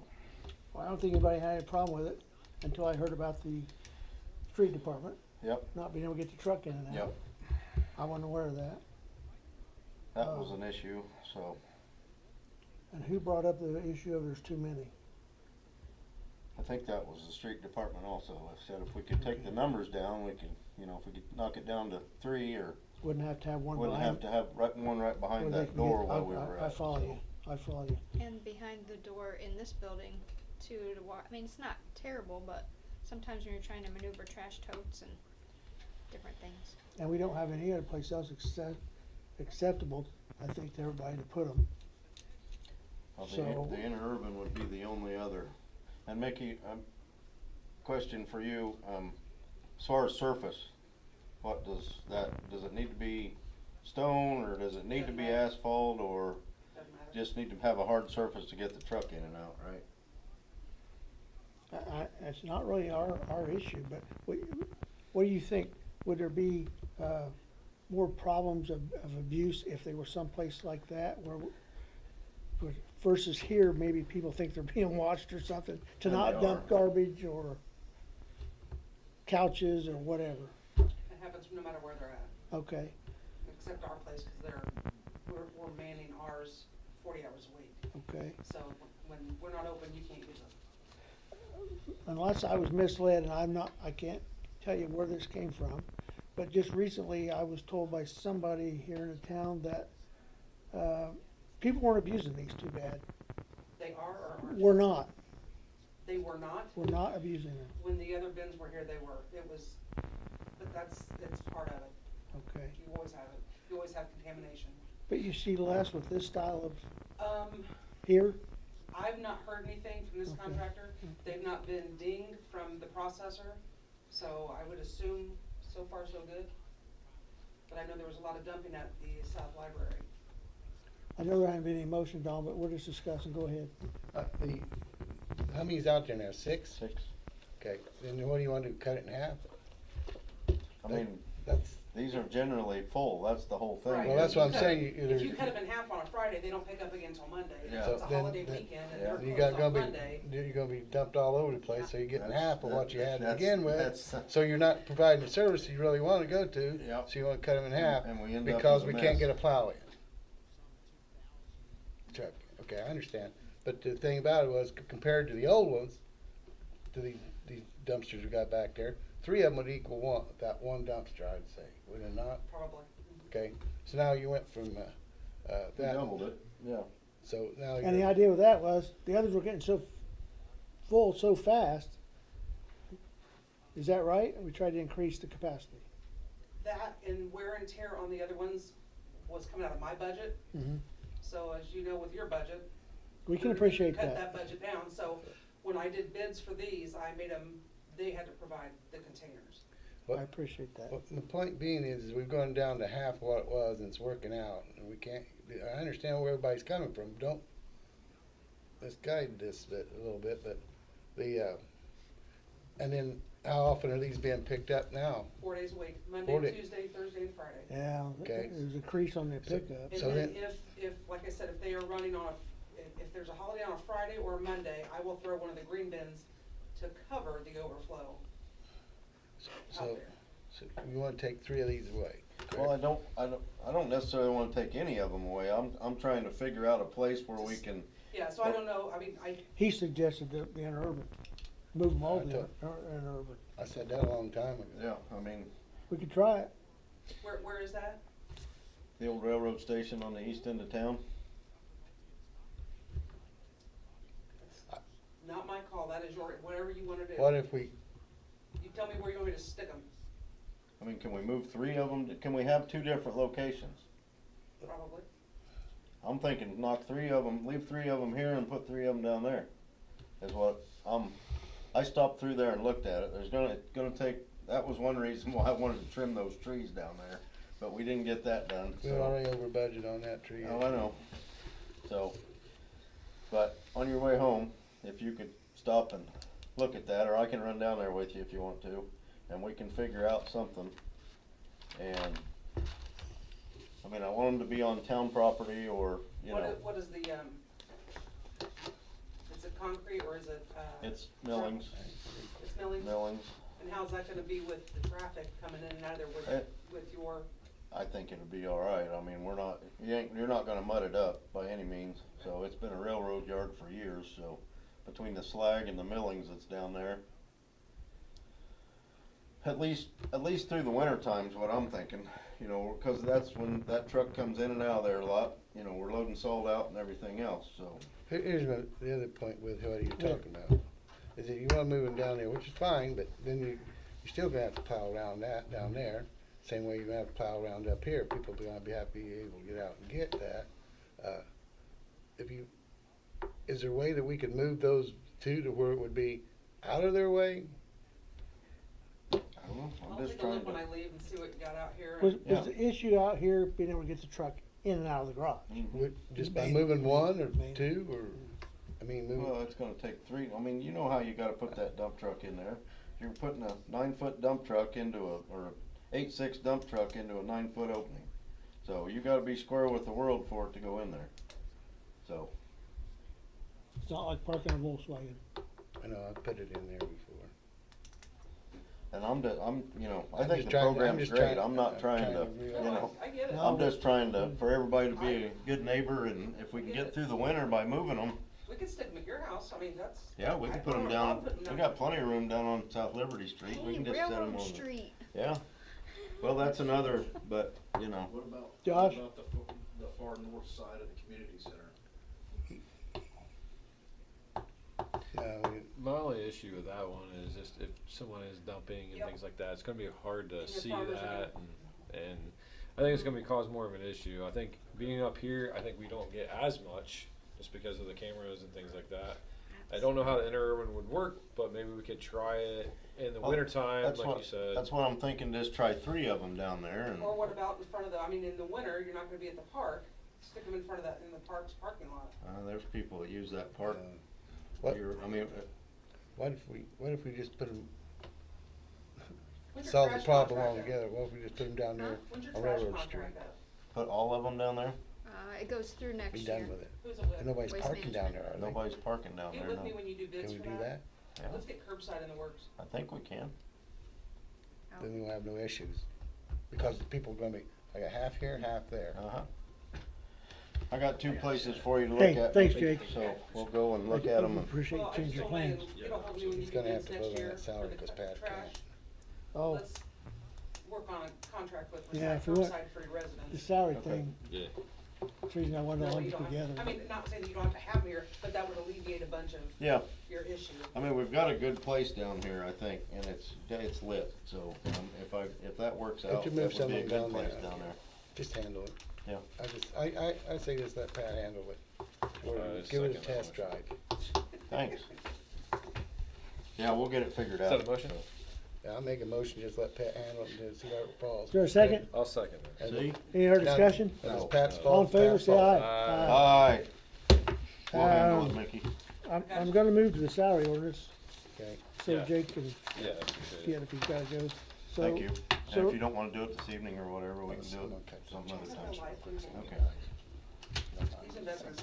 Well, I don't think anybody had any problem with it until I heard about the street department Yep, not being able to get the truck in and out. yep, I wasn't aware of that. that was an issue, so. And who brought up the issue of there's too many? I think that was the street department also. I said if we could take the numbers down, we could, if we could knock it down to 3 or Wouldn't have to have one wouldn't behind. have to have one right where behind they that can door get- while we were at. I follow so. you, I follow you. And behind the door in this building to walk, I mean, it's not terrible, but sometimes when you're trying to maneuver trash totes and different things. And we don't have any other place else acceptable, I think, to everybody to put them. Well, So- the interurban would be the only other. And Mickey, question for you, as far as surface, what does it need to be stone or does it need to be asphalt or just need to have a hard surface to get the truck in and out, right? It's not really our issue, but what do you think? Would there be, more problems of abuse if they were someplace like that where, versus here, maybe people think they're being watched or something, to And not they dump are. garbage or couches or whatever, It happens no matter where they're at, okay? except our place, cause we're manning ours 40 hours a week. Okay, So when we're not open, you can't use it. unless I was misled and I can't tell you where this came from, but just recently I was told by somebody here in the town that, people weren't abusing these too bad. They are or aren't? We're not, They were not. we're not abusing them, When the other bins were here, they were. It was, but it's part of it. okay? You always have it. You always have contamination. But you see less with this style of Here, here, I've not heard anything from this Okay. contractor. They've not been dinged from the processor, so I would assume so far so good. But I know there was a lot of dumping at the South Library. I know there hasn't been any motion, Don, but we're just discussing, go ahead. How many's out there now, 6? 6. Okay, then what do you wanna do, cut it in half? I mean, That's these are generally full, that's the whole thing. Right. Well, that's what I'm If you saying, If there's, you cut them in half on a Friday, they don't pick up again until Monday. Yeah. It's a So then- holiday then- weekend and yeah. they're you closed got on gonna Monday. be, you're gonna be dumped all over the place, so you're getting That's- half of what you had to that's- begin with. that's- So you're not providing the service you really wanna go to, Yep. so you wanna cut them in half, And we end up because with we a can't mess. get a plow in. Chuck, okay, I understand, but the thing about it was, compared to the old ones, to these dumpsters we got back there, 3 of them would equal that one dumpster, I'd say, would it not? Probably. Okay, so now you went from, We that, doubled it, yeah. so now And the you're, idea with that was, the others were getting so full so fast. Is that right? We tried to increase the capacity. That and wear and tear on the other ones was coming out of my budget. Mhm. So as you know, with your budget. We can we're- appreciate cut that. budget down, so when I did bids for these, I made them, they had to provide the containers. I appreciate that. well, the point being is we've gone down to half what it was, and it's working out, and we can't, I understand where everybody's coming from, don't, let's guide this bit a little bit, but and then how often are these being picked up now? 4 days a week, 4 Monday, days. Tuesday, Thursday, and Friday. Yeah, Okay. there's a crease on the So- pickup. And So then then- if, like I said, if they are running on if there's a holiday on a Friday or a Monday, I will throw one of the green bins to cover the overflow out So, there. so you wanna take 3 of these away? Well, I don't necessarily wanna take any of them away, I'm trying to figure out a place where we can, Yeah, so I don't know, I mean, He suggested that be in urban, move them all I to thought- in urban. I said that a long time ago. yeah, I mean, We could try it. where is that? the old railroad station on the east end of town. Not my call, that is your, whatever you wanna do. What if we, You tell me where you want me to stick them, I mean, can we move 3 of them, can we have 2 different locations? probably. I'm thinking knock 3 of them, leave 3 of them here and put 3 of them down there, is what, I stopped through there and looked at it, it's gonna take, that was one reason why I wanted to trim those trees down there, but we didn't get that done, we're so. already over budget on that tree. Oh, I know, so, but on your way home, if you could stop and look at that, or I can run down there with you if you want to, and we can figure out something, and, I mean, I want them to be on town property, or, you know. What is the, is it concrete or is it, It's millings, it's millings? millings. And how's that gonna be with the traffic coming in and out of there with your, I think it'll be all right. I mean, you're not gonna mud it up by any means. So it's been a railroad yard for years, so between the slag and the millings that's down there. At least through the winter time's what I'm thinking, you know, cause that's when that truck comes in and out of there a lot. You know, we're loading salt out and everything else, so. Here's the other point with what you're talking about, is that you wanna move them down there, which is fine, but then you're still gonna have to plow around that down there, same way you're gonna have to plow around up here, people are gonna be happy able to get out and get that. Is there a way that we could move those 2 to where it would be out of their way? I don't know, I'll I'm just take a trying look when to. I leave and see what you got out here. Was, and- Yeah. was the issue out here being able to get the truck in and out of the garage? Just by Main- moving 1 or main. 2, or, I mean, moving, Well, it's gonna take 3. I mean, you know how you gotta put that dump truck in there. You're putting a 9-foot dump truck into or 8.6 dump truck into a 9-foot opening. So you gotta be square with the world for it to go in there. So, It's not like parking a Volkswagen. I know, I've put it in there before. and you know, I I'm think just the trying- program's just great. trying- I'm not trying to, really- you No, know, I get it. No. I'm just trying to, for everybody to be a good neighbor, and if we can get through the winter by moving them, We could stick them at your house, I mean, that's. yeah, we can I put them don't down. have a problem putting We them- got plenty of room down on South Liberty Street. We Hey, can just set them Railroad on. Street. Yeah. Well, that's another, but, you know. What about, Josh? the far north side of the community center? My only issue with that one is just if someone is dumping and Yep. things like that, it's gonna be hard to And your see farmers are that, and I think it's gonna be cause more of an issue. I think being up here, I think we don't get as much just because of the cameras and things like that. I don't know how the interurban would work, but maybe we could try it in the Well, winter time, That's like what, you said. that's what I'm thinking, just try 3 of them down there and. Or what about in front of I mean, in the winter, you're not gonna be at the park, stick them in front of in the park's parking lot. There's people that use that park. What- What? What if we just put them, When's your solve the trash problem contract up? altogether. What if we just put them down Huh? there When's your on trash Railroad Street? contract up? Put all of them down there? It goes through Be next year. done with it. Who's it with? And nobody's Waste parking down management. there, are they? Nobody's parking down Get there, with no. me when you do bids Can we for do that? Yeah, Let's get curbside in the works. I think we can. Oh. Then we'll have no issues. Because the people are gonna be, I got half here, half there. Uh-huh. I got 2 places for you to look Hey, at. thanks, Jake. So we'll go and look I at them. Appreciate you Well, I changing just your told you, plans. get a hold of me when you He's do gonna have bids to next vote on year that salary for the because Pat trash. can't. Oh, Let's work on a contract with Yeah, Recycle if we want- Curbside for your the residents. salary Okay. thing, Yeah. that's the reason I wanted That to way lump you it don't have- together. I mean, not saying that you don't have to have them here, but that would alleviate a bunch of Yeah, your issue. I mean, we've got a good place down here, I think, and it's lit, so, if that works Could out, you that move would some be a of them good down place there? down there. Just handle it. Yeah. I say just let Pat handle it. Or just give it a second that test drive. Thanks. Yeah, we'll get it figured Is out. that a motion? Yeah, I'll make a motion, just let Pat handle it and then see how it falls. Is there a second? I'll second that. And See? Any other Now- discussion? If it's No. Pat's No. fault, All in favor, Pat's say fault. aye. Aye. We'll handle it, Um, Mickey. I'm gonna move to the salary orders, Okay. so Yeah. Jake can Yeah, I appreciate get it. if he's gotta go. So- Thank you. And so- if you don't wanna do it this evening or whatever, we can do Someone it cut some other He's time. got a life, he's- Okay. He's a veteran.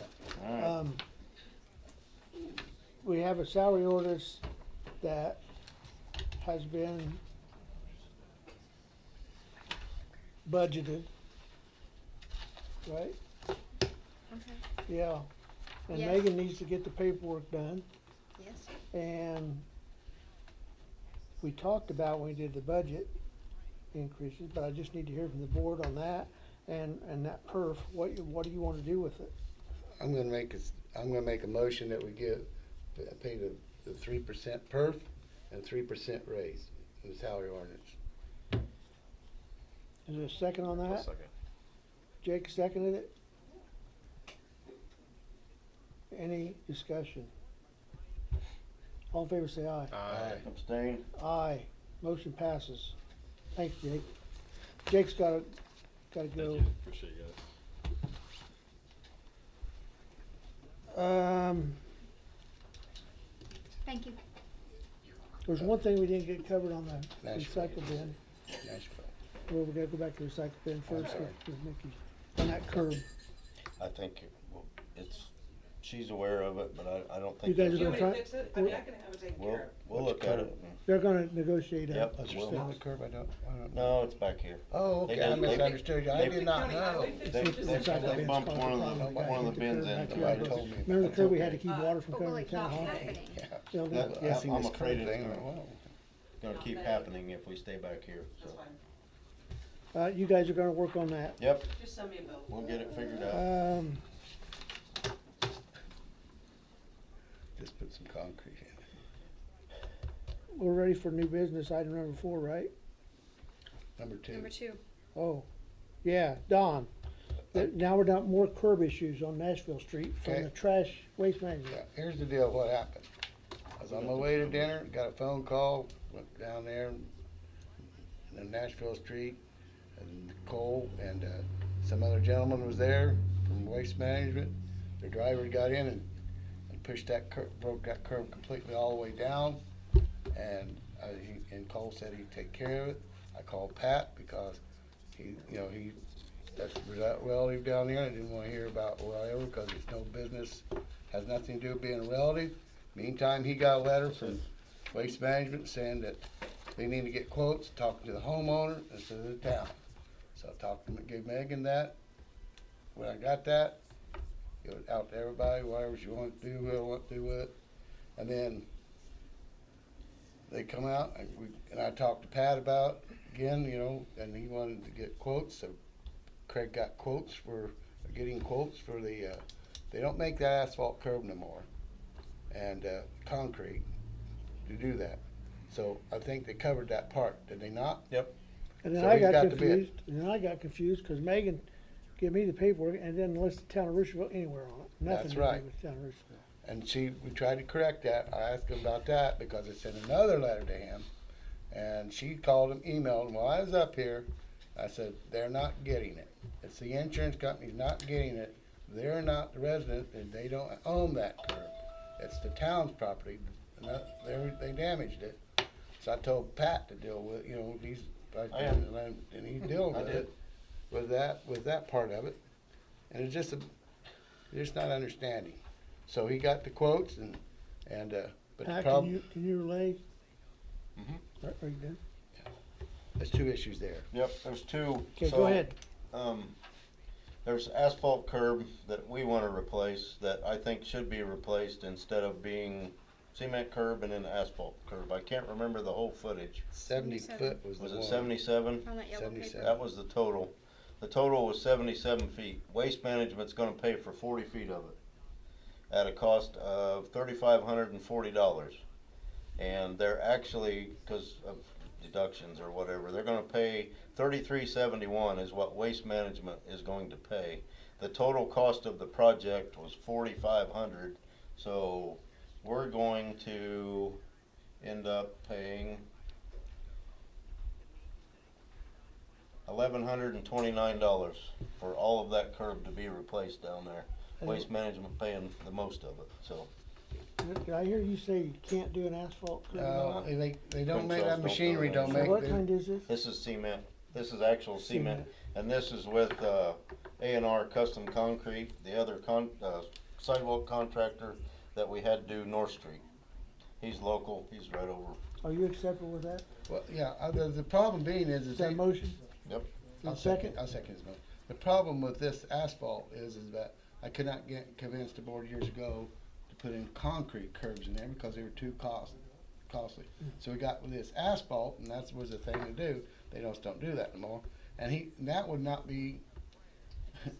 Alright. We have a salary orders that has been budgeted, right? Okay, Yeah. And Yes. Megan needs to get the paperwork done, yes. and we talked about when we did the budget increases, but I just need to hear from the board on that, and that perf, what do you wanna do with it? I'm gonna make a motion that we pay the 3% perf and 3% raise in the salary ordinance. Is there a second on I'll that? second. Jake seconded it? Any discussion? All in favor say aye. Aye. Abstain? Aye, motion passes. Thanks, Jake. Jake's gotta Thank go. you, appreciate you guys. Thank you. There's one thing we didn't get covered on the Nashville. recycle bin. Nashville. Well, we gotta go back to the recycle bin I'm first sorry. with Mickey. On that curb. I think she's aware of it, but I don't You think. guys Do are you gonna want me try. to fix it? I mean, I can have it taken We'll, care of. we'll What's look at curb? it. They're gonna negotiate Yep, up. What's we'll- wrong with the curb? I don't. No, it's back here. Oh, They okay, I did- they- misunderstood you. I they- did not County know. highway fixed They, it, they, just Recycle like they bin's bumped caused one of a problem. the bins in. Back The here, guy but told me. Remember the That's curb we okay. had to keep water from But will coming it to town not hall? happening? Yeah. Yeah, That- Guessing I'm this afraid curb it's thing, gonna- wow. Gonna keep happening if we stay back here, so. That's fine. You guys are gonna work on that. Yep, Just send me a bill. we'll get it figured out. Just put some concrete in. We're ready for new business, item number 4, right? Number 2. Number 2. Oh, yeah, Don. Now we're down more curb issues on Nashville Street from Okay. the trash waste management. Yeah, here's the deal, what happened. I was on my way to dinner, got a phone call, went down there in Nashville Street, and Cole and some other gentleman was there from Waste Management. The driver got in and pushed that curb, broke that curb completely all the way down, and Cole said he'd take care of it. I called Pat because that's a relative down there, and I didn't wanna hear about whatever, cause it's no business, has nothing to do with being a relative. Meantime, he got a letter from Waste Management saying that they need to get quotes, talking to the homeowner instead of the town. So I talked to gave Megan that. When I got that, give it out to everybody, whatever you want to do, whoever want to do with it. And then they come out, and I talked to Pat about it again, and he wanted to get quotes, so Craig got quotes getting quotes for the, they don't make that asphalt curb no more, and concrete to do that. So I think they covered that part, did they not? Yep. And then So I he's got got the bid. confused, cause Megan gave me the paperwork and didn't list the town of Rushville anywhere on it. Nothing That's to do right. with the town of Rushville. And we tried to correct that. I asked him about that because I sent another letter to him. And she called him, emailed him while I was up here. I said, they're not getting it. It's the insurance company's not getting it. They're not the resident and they don't own that curb. It's the town's property. They damaged it. So I told Pat to deal with, he's, and he dealt I with did. it, with that part of it. And it's just not understanding. So he got the quotes but the Pat, problem, can you relay? Mhm. Are you done? there's two issues there. Yep, there's two. Okay, So, go ahead. There's asphalt curb that we wanna replace that I think should be replaced instead of being cement curb and then asphalt curb. I can't remember the whole footage. 70 foot was the Was one. it 77? On that yellow paper. 77. That was the total. The total was 77 feet. Waste Management's gonna pay for 40 feet of it at a cost of $3,540. And they're actually, because of deductions or whatever, they're gonna pay $33.71 is what Waste Management is going to pay. The total cost of the project was $4,500, so we're going to end up paying $1,129 for all of that curb to be replaced down there. Waste Management paying the most of it, so. Did I hear you say you can't do an asphalt curb? No, they don't make, Twin that cells machinery don't don't go in. make. So what they- kind is this? This is cement. This is actual cement. Cement. And this is with A&R Custom Concrete, the other sidewalk contractor that we had do North Street. He's local. He's right over. Are you acceptable with that? Well, yeah, the problem being is Is that a they, motion? Yep. I'll Second? I'll second his motion. The problem with this asphalt is that I could not convince the board years ago to put in concrete curbs in there because they were too costly. So we got with this asphalt, and that was the thing to do. They just don't do that anymore. And that would not be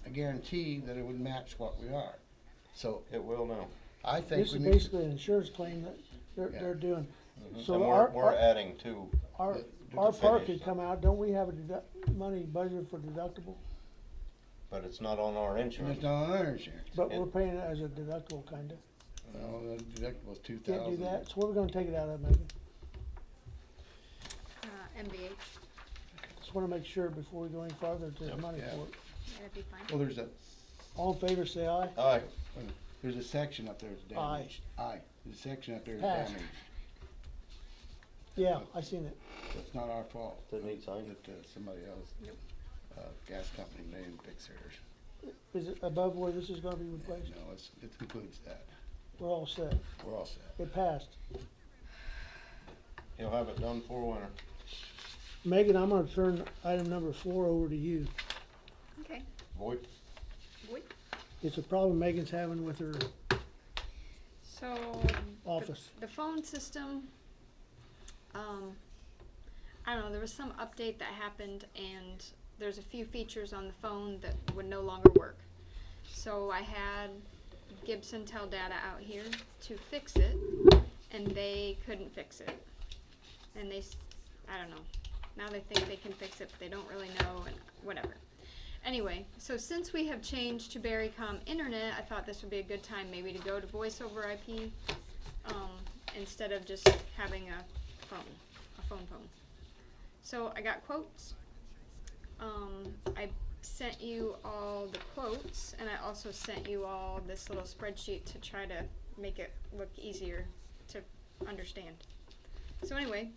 a guarantee that it would match what we are. So It will now. I think This we is need to, basically an insurance claim that Yeah. they're doing. And So we're adding to. our to park finish. could come out, don't we have a money budgeted for deductible? But it's not on our insurance. it's not on our insurance. But we're paying it as a deductible kinda. No, the deductible's 2,000. Can't do that, so what are we gonna take it out of, Megan? MVH, Just wanna make sure before we go any farther, that there's Yep. money Yeah. for it. that'd be fine. Well, All in favor, say aye. Aye. there's a section up there that's Aye. damaged. Aye. There's a section up there Passed. that's damaged. Yeah, I seen it. It's not our fault. That needs signed. That somebody else, Nope. gas company, they didn't fix theirs. Is it above where this is gonna be replaced? No, it includes that. We're all set. We're all set. It passed. He'll have it done for winter. Megan, I'm gonna turn item number 4 over to you. Okay. Voight? Boy. It's a problem Megan's having with her So. office. The phone system, I don't know, there was some update that happened and there's a few features on the phone that would no longer work. So I had Gibson Tel Data out here to fix it and they couldn't fix it. And I don't know, now they think they can fix it, but they don't really know and whatever. Anyway, so since we have changed to Barrycom Internet, I thought this would be a good time maybe to go to voice over IP instead of just having a phone. So I got quotes. I sent you all the quotes, and I also sent you all this little spreadsheet to try to make it look easier to understand. So anyway,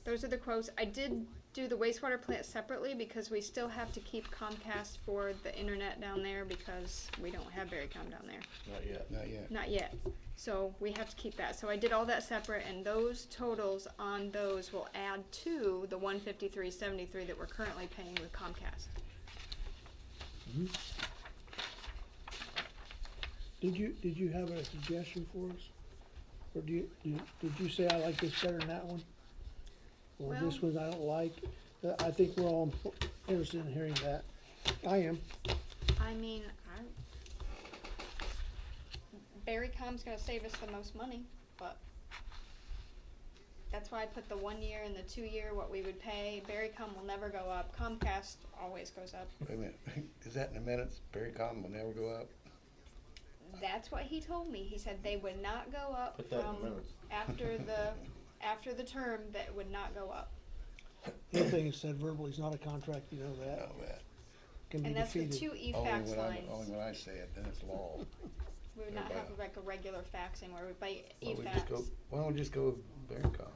those are the quotes. I did do the wastewater plant separately because we still have to keep Comcast for the internet down there because we don't have Barrycom down there. Not yet. Not yet. Not yet. So we have to keep that. So I did all that separate, and those totals on those will add to the $153.73 that we're currently paying with Comcast. Did you have a suggestion for us? Or did you say I like this better than that one? Or this Well- one I don't like? I think we're all interested in hearing that. I am. I mean, Barrycom's gonna save us the most money, but that's why I put the 1 year and the 2 year, what we would pay. Barrycom will never go up. Comcast always goes up. Wait a minute. Is that in the minutes? Barrycom will never go up? That's what he told me. He said they would not go up Put that in from minutes. after the term, that it would not go up. The other thing is said verbally, it's not a contract, you know that. No, that. Can be And that's the defeated. 2 e-fax lines. Only when I say it, then it's law. We would not have everybody- like a regular fax anymore. We buy Why don't we e-fax. just go with Barrycom?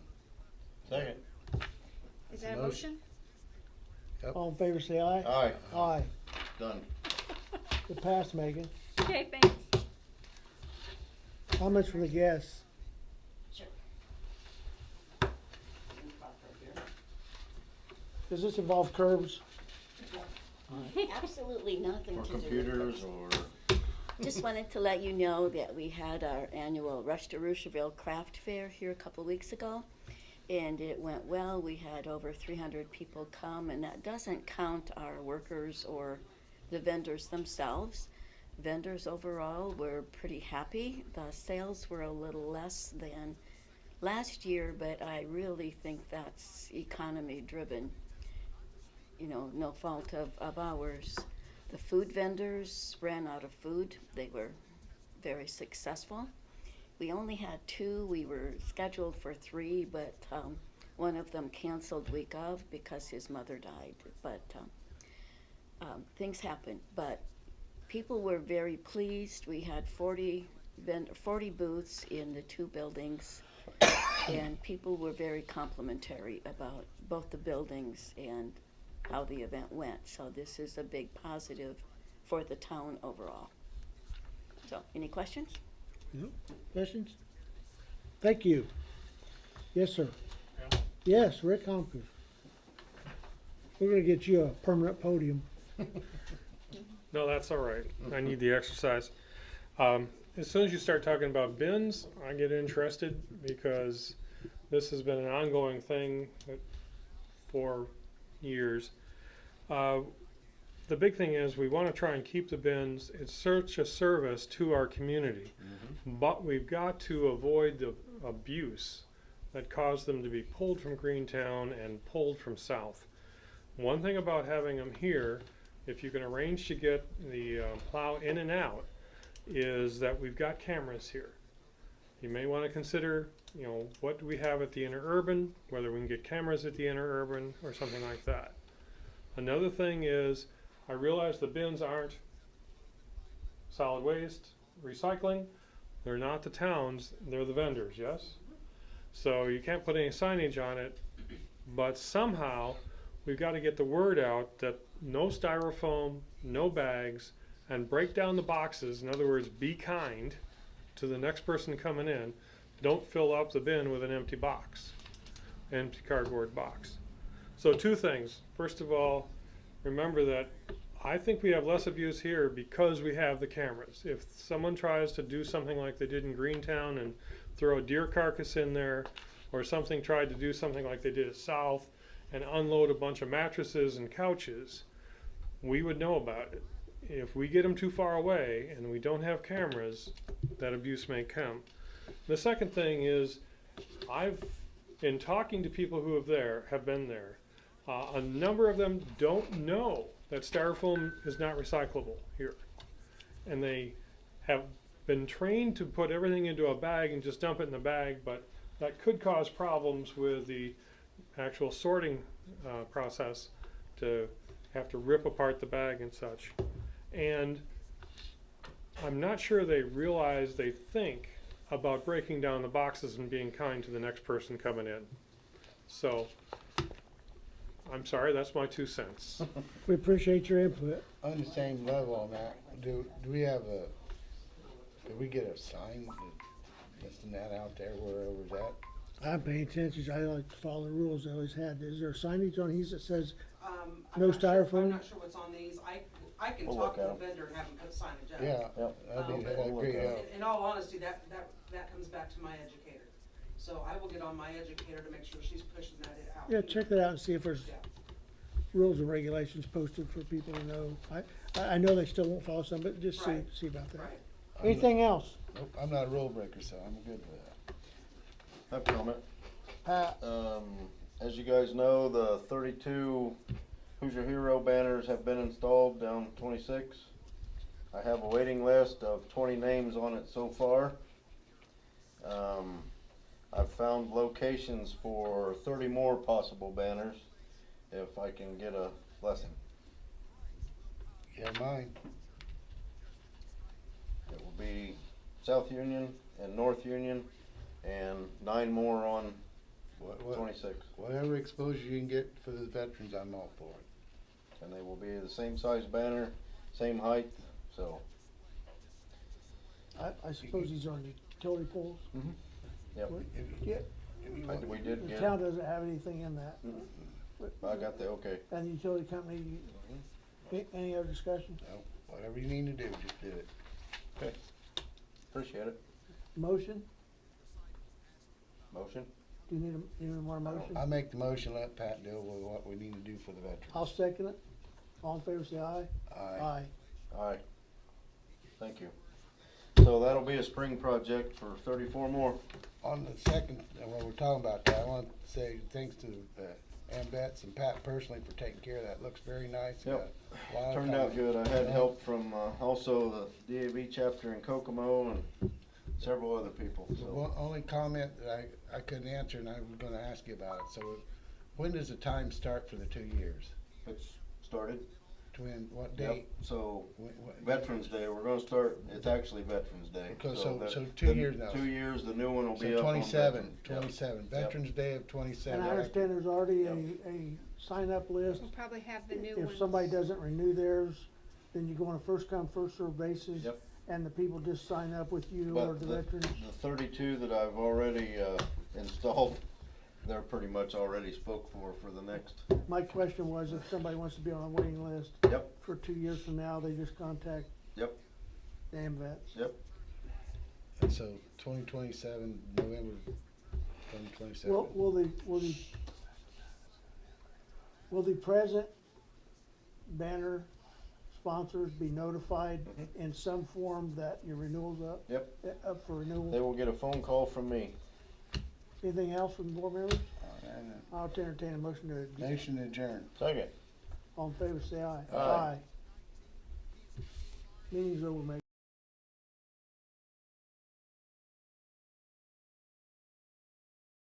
Second. Is That's that a a motion? All in favor, say aye. Aye. Aye. Done. It passed, Megan. Okay, thanks. How much for the gas? Does this involve curbs? Absolutely nothing Or to do with computers it. or, Just wanted to let you know that we had our annual Rush to Rucherville Craft Fair here a couple weeks ago, and it went well. We had over 300 people come, and that doesn't count our workers or the vendors themselves. Vendors overall were pretty happy. The sales were a little less than last year, but I really think that's economy driven. You know, no fault of ours. The food vendors ran out of food. They were very successful. We only had 2. We were scheduled for 3, but one of them canceled week of because his mother died. But things happen. But people were very pleased. We had 40 booths in the 2 buildings, and people were very complimentary about both the buildings and how the event went. So this is a big positive for the town overall. So, any questions? Questions? Thank you. Yes, sir. Yes, Rick Humphries. We're gonna get you a permanent podium. No, that's all right. I need the exercise. As soon as you start talking about bins, I get interested because this has been an ongoing thing for years. The big thing is we want to try and keep the bins. It's such a service to our community, but we've got to avoid the abuse that caused them to be pulled from Greentown and pulled from South. One thing about having them here, if you can arrange to get the plow in and out, is that we've got cameras here. You may want to consider, you know, what do we have at the interurban, whether we can get cameras at the interurban or something like that. Another thing is, I realize the bins aren't solid waste, recycling. They're not the towns, they're the vendors, yes? So you can't put any signage on it, but somehow we've got to get the word out that no styrofoam, no bags, and break down the boxes. In other words, be kind to the next person coming in. Don't fill up the bin with an empty box, empty cardboard box. So 2 things. First of all, remember that I think we have less abuse here because we have the cameras. If someone tries to do something like they did in Greentown and throw a deer carcass in there, or something tried to do something like they did at South and unload a bunch of mattresses and couches, we would know about it. If we get them too far away and we don't have cameras, that abuse may come. The second thing is, I've been talking to people who have been there. A number of them don't know that styrofoam is not recyclable here. And they have been trained to put everything into a bag and just dump it in the bag, but that could cause problems with the actual sorting process, to have to rip apart the bag and such. And I'm not sure they think about breaking down the boxes and being kind to the next person coming in. So, I'm sorry, that's my 2 cents. We appreciate your input. On the same level on that, do we have did we get a sign listing that out there wherever it's at? I'm paying attention. I like to follow the rules I always had. Is there signage on these that says I'm No not sure- styrofoam? I'm not sure what's on these. I can We'll talk look to at the 'em. vendor and have him put signage up. Yeah, Yep. that'd be But that'd great help. In all honesty, that comes back to my educator. So I will get on my educator to make sure she's pushing that out. Yeah, check that out and see if there's Yeah. rules and regulations posted for people to know. I know they still won't follow some, but just Right. see about that. Right. Anything else? Nope, I'm not a rule breaker, so I'm good with that. I have a comment. Pat? As you guys know, the 32 Who's Your Hero banners have been installed down 26. I have a waiting list of 20 names on it so far. I've found locations for 30 more possible banners if I can get a blessing. Yeah, mine. It will be South Union and North Union and 9 more on 26. Whatever exposure you can get for the veterans, I'm all for it. And they will be the same size banner, same height, so. I suppose these are on utility poles? Yep. Yeah, I think we did the get, town doesn't have anything in that. I got the okay. And the utility company, any other discussion? No, whatever you need to do, just do it. Appreciate it. Motion? Motion? Do you need any more motion? I make the motion, let Pat deal with what we need to do for the veterans. I'll second it. All in favor, say aye. Aye. Aye. Thank you. So that'll be a spring project for 34 more. On the second, when we're talking about that, I want to say thanks to Ambets and Pat personally for taking care of that. Looks very nice. Yep. Got a lot of Turned out time. good. I had help from also the DAV chapter in Kokomo and several other people. The So only comment that I couldn't answer, and I was gonna ask you about it, so when does the time start for the 2 years? it's started. When, what Yep. date? So When- Veterans Day, we're gonna start, it's actually Veterans Day. Okay, so that- 2 the years now. 2 years, the new one will be So up on 27, Veterans. Yep. 27, Veterans Day of And 27. I understand there's already a sign-up list. We'll probably have the new ones. If somebody doesn't renew theirs, then you go on a first-come, first-served basis. Yep. And the people just sign up with you But or the veterans. The 32 that I've already installed, they're pretty much already spoke for the next. My question was if somebody wants to be on a waiting list Yep, for 2 years from now, they just contact yep, the AMVets. yep. And so 2027, November 2027. Will the present banner sponsors be notified in some form that your renewal's up? Yep. Up for renewal? They will get a phone call from me. Anything else from board members? And I'll entertain a motion to, Motion adjourned. Second. all in favor, say aye. Aye. Meeting's over, mate.